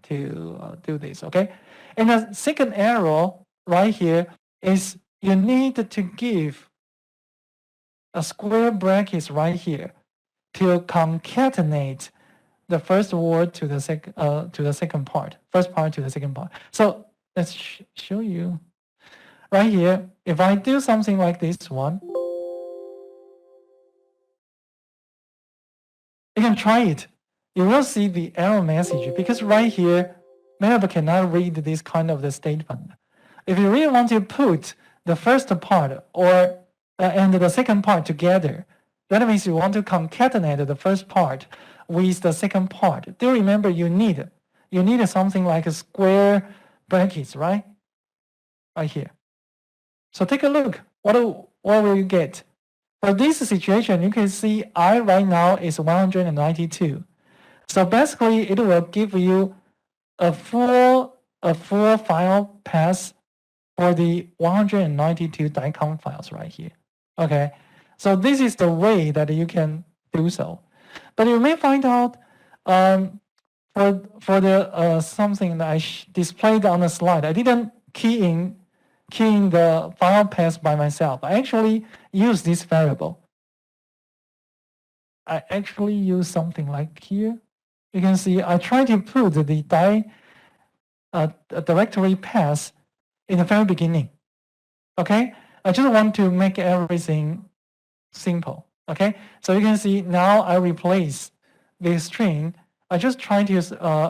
to do this, okay? And the second error right here is you need to give a square brackets right here to concatenate the first word to the second part, first part to the second part. So let's show you right here. If I do something like this one, you can try it. You will see the error message because right here, MATLAB cannot read this kind of the statement. If you really want to put the first part or and the second part together, that means you want to concatenate the first part with the second part. Do remember you need something like a square brackets, right? Right here. So take a look. What will you get? For this situation, you can see I right now is 192. So basically, it will give you a full file path for the 192 DICOM files right here. Okay, so this is the way that you can do so. But you may find out for the something that I displayed on the slide, I didn't key in the file path by myself. I actually use this variable. I actually use something like here. You can see I try to put the directory path in the very beginning. Okay, I just want to make everything simple. Okay, so you can see now I replace the string. I just try to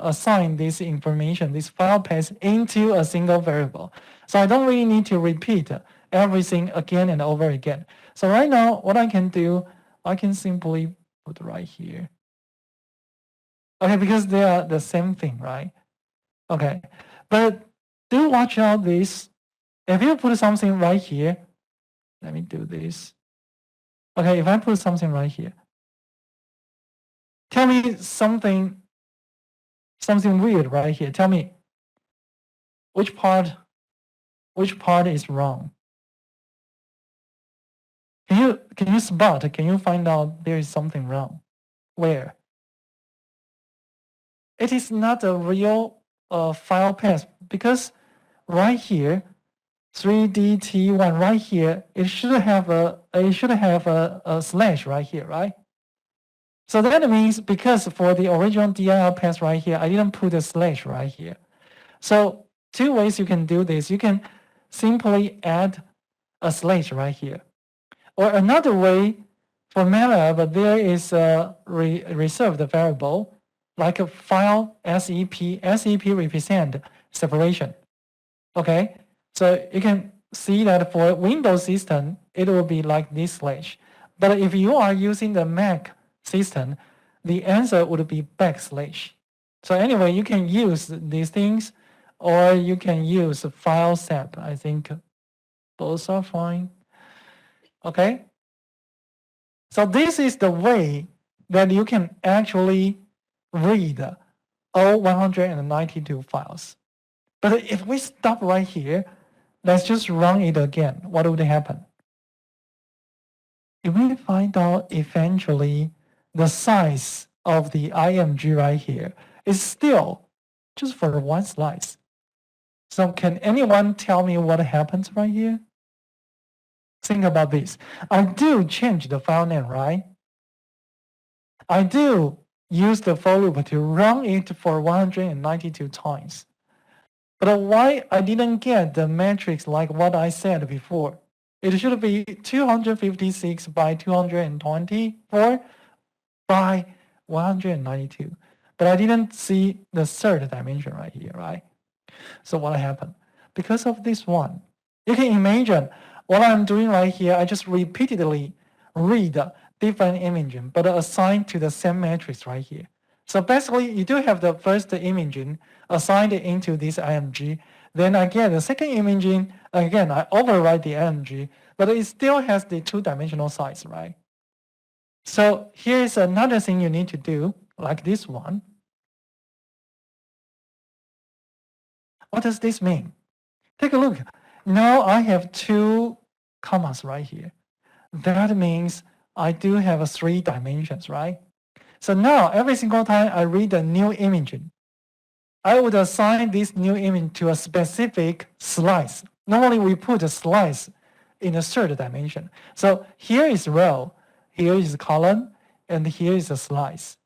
assign this information, this file path, into a single variable. So I don't really need to repeat everything again and over again. So right now, what I can do, I can simply put right here. Okay, because they are the same thing, right? Okay, but do watch out this. If you put something right here, let me do this. Okay, if I put something right here, tell me something weird right here. Tell me which part is wrong. Can you spot? Can you find out there is something wrong? Where? It is not a real file path because right here, 3DT1 right here, it should have a slash right here, right? So that means because for the original dir path right here, I didn't put a slash right here. So two ways you can do this. You can simply add a slash right here. Or another way, for MATLAB, there is a reserved variable like a file SEP. SEP represent separation. Okay, so you can see that for Windows system, it will be like this slash. But if you are using the Mac system, the answer would be backslash. So anyway, you can use these things, or you can use file sep. I think both are fine. Okay. So this is the way that you can actually read all 192 files. But if we stop right here, let's just run it again. What would happen? You will find out eventually the size of the IMG right here is still just for one slice. So can anyone tell me what happens right here? Think about this. I do change the file name, right? I do use the for loop to run it for 192 times. But why I didn't get the matrix like what I said before? It should be 256 by 224 by 192. But I didn't see the third dimension right here, right? So what happened? Because of this one, you can imagine what I'm doing right here. I just repeatedly read different image, but assigned to the same matrix right here. So basically, you do have the first imaging assigned into this IMG. Then I get the second imaging. Again, I override the IMG, but it still has the two-dimensional size, right? So here's another thing you need to do, like this one. What does this mean? Take a look. Now I have two commas right here. That means I do have 3 dimensions, right? So now every single time I read a new image, I would assign this new image to a specific slice. Normally we put a slice in a third dimension. So here is row, here is column, and here is a slice.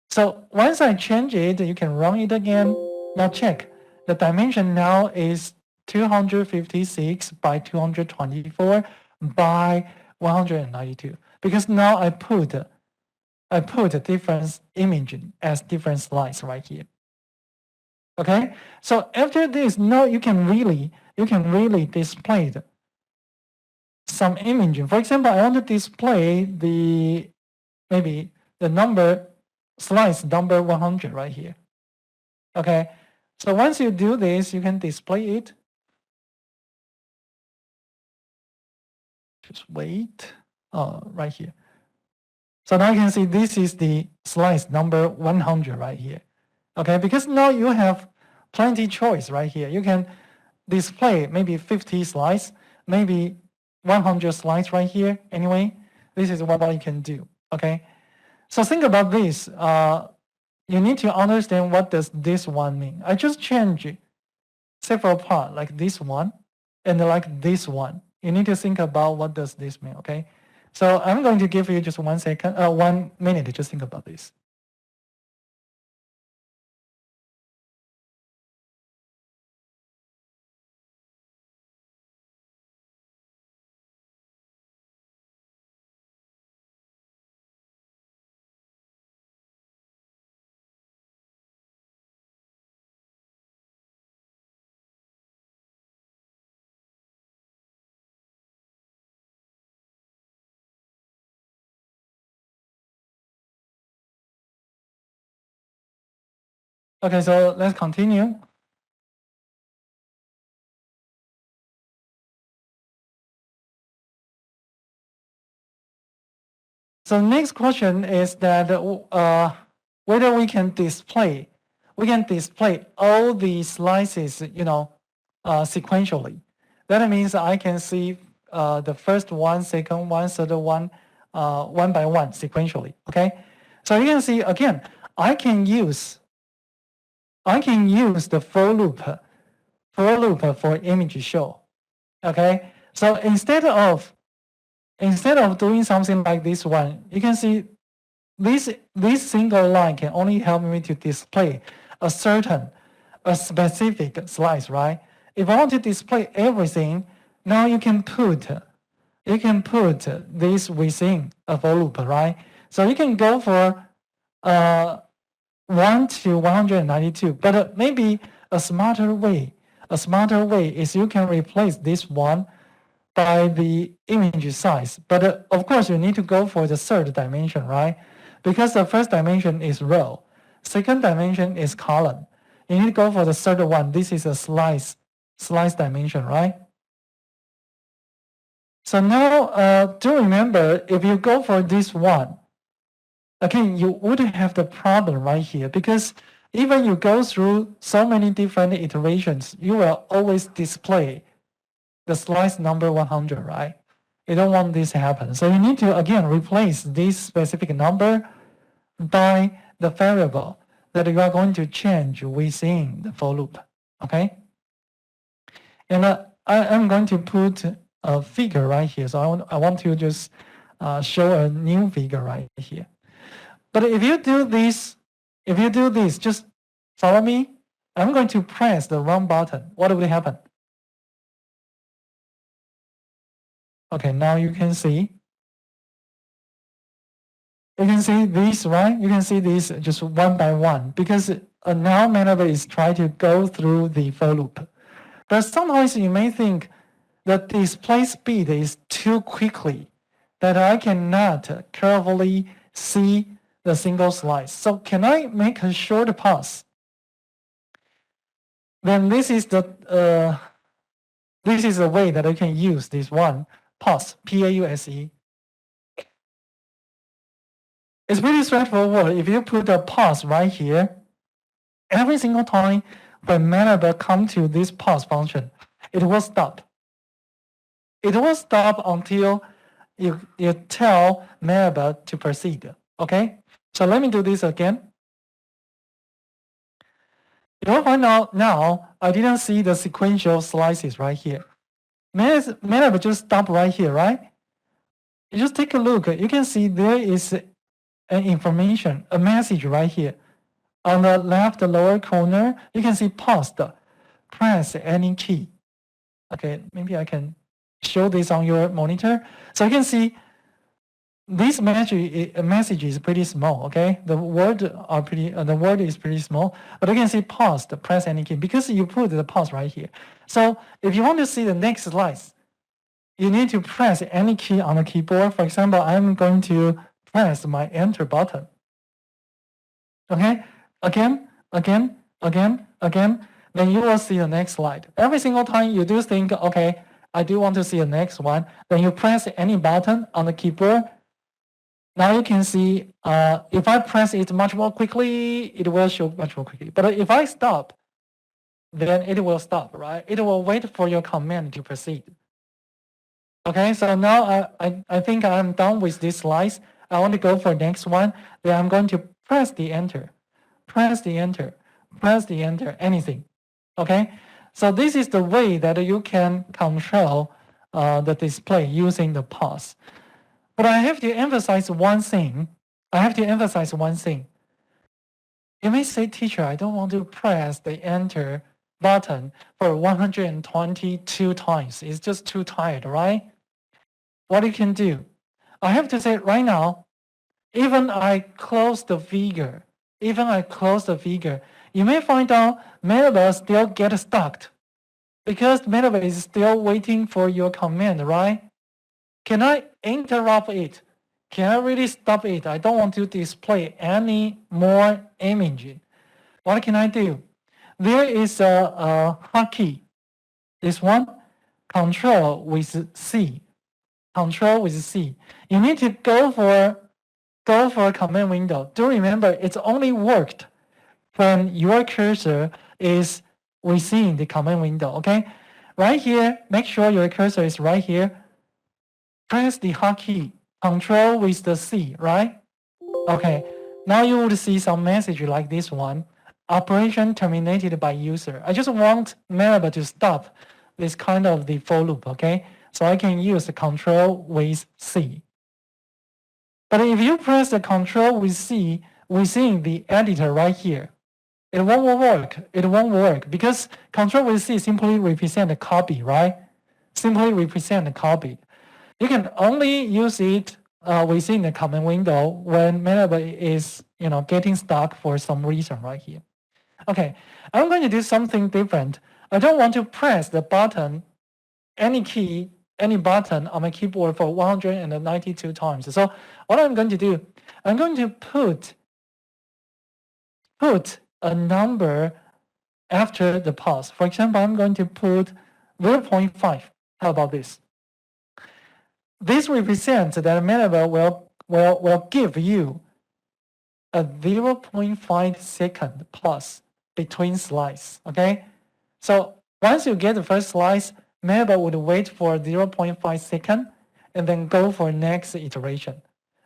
So once I change it, you can run it again. Now check, the dimension now is 256 by 224 by 192. Because now I put a different image as different slice right here. Okay, so after this, now you can really display some image. For example, I want to display maybe the number slice number 100 right here. Okay, so once you do this, you can display it. Just wait. Right here. So now you can see this is the slice number 100 right here. Okay, because now you have plenty choice right here. You can display maybe 50 slides, maybe 100 slides right here. Anyway, this is what you can do. Okay, so think about this. You need to understand what does this one mean. I just change several parts like this one and like this one. You need to think about what does this mean. Okay, so I'm going to give you just 1 second, 1 minute to just think about this. Okay, so let's continue. So next question is that whether we can display all the slices, sequentially. That means I can see the first one, second one, third one, one by one sequentially. Okay, so you can see again, I can use the for loop for image show. Okay, so instead of doing something like this one, you can see this single line can only help me to display a specific slice, right? If I want to display everything, now you can put this within a for loop, right? So you can go for 1 to 192, but maybe a smarter way is you can replace this one by the image size. But of course, you need to go for the third dimension, right? Because the first dimension is row, second dimension is column. You need to go for the third one. This is a slice dimension, right? So now, do remember, if you go for this one, again, you wouldn't have the problem right here because even you go through so many different iterations, you will always display the slice number 100, right? You don't want this to happen. So you need to, again, replace this specific number by the variable that you are going to change within the for loop, okay? And I'm going to put a figure right here. So I want to just show a new figure right here. But if you do this, just follow me. I'm going to press the run button. What will happen? Okay, now you can see. You can see this, right? You can see this just one by one because now MATLAB is trying to go through the for loop. But sometimes you may think the display speed is too quickly that I cannot carefully see the single slice. So can I make a short pause? Then this is the way that I can use this one, pause, P-A-U-S-E. It's pretty straightforward. If you put a pause right here, every single time when MATLAB comes to this pause function, it will stop. It will stop until you tell MATLAB to proceed. Okay? So let me do this again. You will find out now I didn't see the sequential slices right here. MATLAB just stop right here, right? You just take a look. You can see there is an information, a message right here. On the left lower corner, you can see paused. Press any key. Okay, maybe I can show this on your monitor. So you can see this message is pretty small. Okay, the word is pretty small, but you can see paused. Press any key because you put the pause right here. So if you want to see the next slice, you need to press any key on the keyboard. For example, I'm going to press my enter button. Okay, again, then you will see the next slide. Every single time you do think, okay, I do want to see the next one, then you press any button on the keyboard. Now you can see if I press it much more quickly, it will show much more quickly. But if I stop, then it will stop, right? It will wait for your command to proceed. Okay, so now I think I'm done with this slice. I want to go for the next one. Then I'm going to press the enter, anything. Okay, so this is the way that you can control the display using the pause. But I have to emphasize one thing. You may say, teacher, I don't want to press the enter button for 122 times. It's just too tired, right? What you can do, I have to say right now, even I close the figure, you may find out MATLAB still get stuck because MATLAB is still waiting for your command, right? Can I interrupt it? Can I really stop it? I don't want to display any more image. What can I do? There is a hotkey. This one, Control with C. You need to go for a command window. Do remember, it's only worked when your cursor is within the command window, okay? Right here, make sure your cursor is right here. Press the hotkey, Control with the C, right? Okay, now you would see some message like this one. Operation terminated by user. I just want MATLAB to stop this kind of the for loop, okay? So I can use the Control with C. But if you press the Control with C within the editor right here, it won't work because Control with C simply represent a copy, right? You can only use it within the command window when MATLAB is getting stuck for some reason right here. Okay, I'm going to do something different. I don't want to press the button, any button on my keyboard for 192 times. So what I'm going to do, I'm going to put a number after the pause. For example, I'm going to put 0.5. How about this? This represents that MATLAB will give you a 0.5 second pause between slice, okay? So once you get the first slice, MATLAB would wait for 0.5 second and then go for next iteration.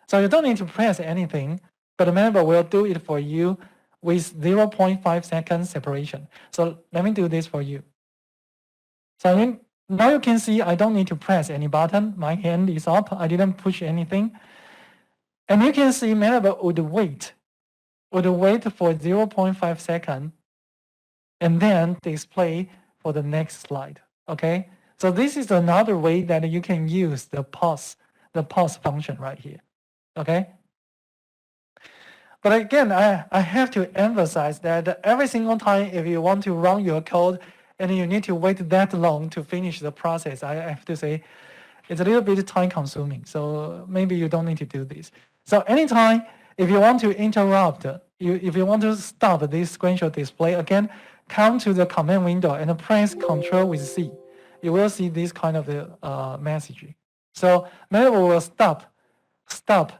So you don't need to press anything, but MATLAB will do it for you with 0.5 second separation. So let me do this for you. So now you can see I don't need to press any button. My hand is up. I didn't push anything. And you can see MATLAB would wait for 0.5 seconds and then display for the next slide. Okay, so this is another way that you can use the pause function right here. Okay, but again, I have to emphasize that every single time if you want to run your code and you need to wait that long to finish the process, I have to say it's a little bit time consuming. So maybe you don't need to do this. So anytime if you want to interrupt, if you want to stop this screenshot display, again, come to the command window and press Ctrl with C. You will see this kind of message. So MATLAB will stop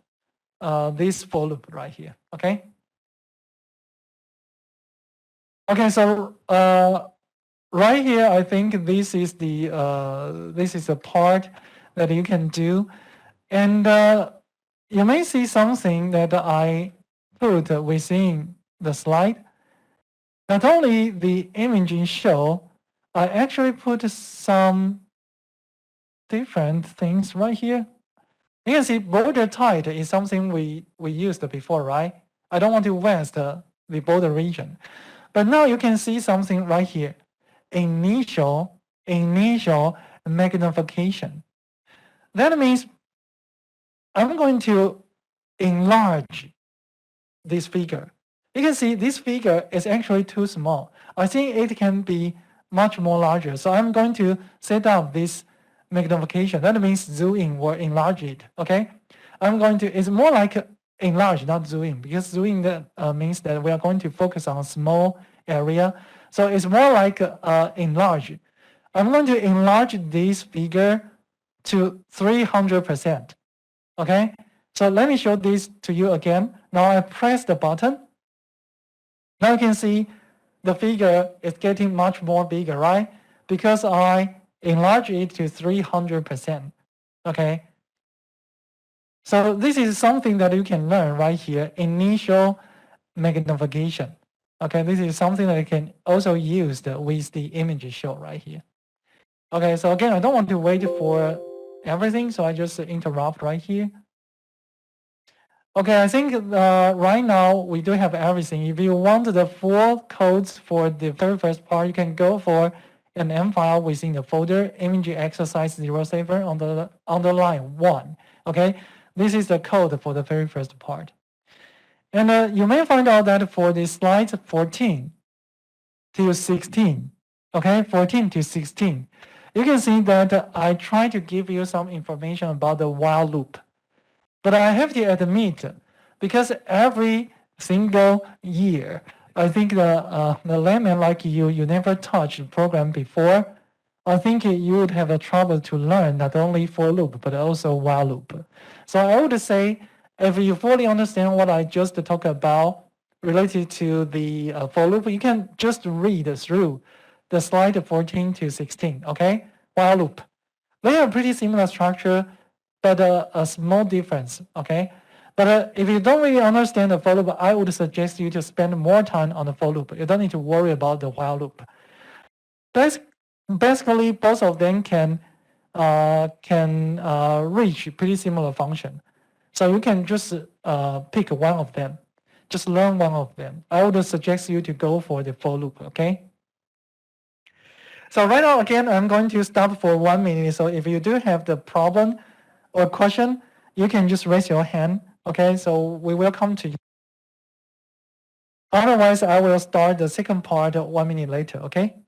this for loop right here. Okay. Okay. So right here, I think this is the part that you can do, and you may see something that I put within the slide. Not only the imaging show, I actually put some different things right here. You can see border type is something we used before, right? I don't want to waste the border region. But now you can see something right here. Initial magnification. That means I'm going to enlarge this figure. You can see this figure is actually too small. I think it can be much more larger. So I'm going to set up this magnification. That means zoom in or enlarge it. Okay. It's more like enlarge, not zoom in, because zoom in means that we are going to focus on a small area. So it's more like enlarge. I'm going to enlarge this figure to 300%. Okay. So let me show this to you again. Now I press the button. Now you can see the figure is getting much more bigger, right? Because I enlarge it to 300%. Okay. So this is something that you can learn right here, initial magnification. Okay, this is something that you can also use with the image show right here. Okay, so again, I don't want to wait for everything, so I just interrupt right here. Okay, I think right now we do have everything. If you want the full codes for the very first part, you can go for an M file within the folder, image exercise 07 on the line 1. Okay, this is the code for the very first part. And you may find out that for the slides 14 to 16, okay, 14 to 16, you can see that I try to give you some information about the while loop. But I have to admit, because every single year, I think the layman like you never touched the program before, I think you would have a trouble to learn not only for loop, but also while loop. So I would say, if you fully understand what I just talked about related to the for loop, you can just read through the slide 14 to 16, okay? While loop. They have pretty similar structure, but a small difference, okay? But if you don't really understand the for loop, I would suggest you to spend more time on the for loop. You don't need to worry about the while loop. Basically, both of them can reach pretty similar function. So you can just pick one of them. Just learn one of them. I would suggest you to go for the for loop, okay? So right now, again, I'm going to stop for 1 minute. So if you do have the problem or question, you can just raise your hand, okay? So we will come to you. Otherwise, I will start the second part 1 minute later, okay?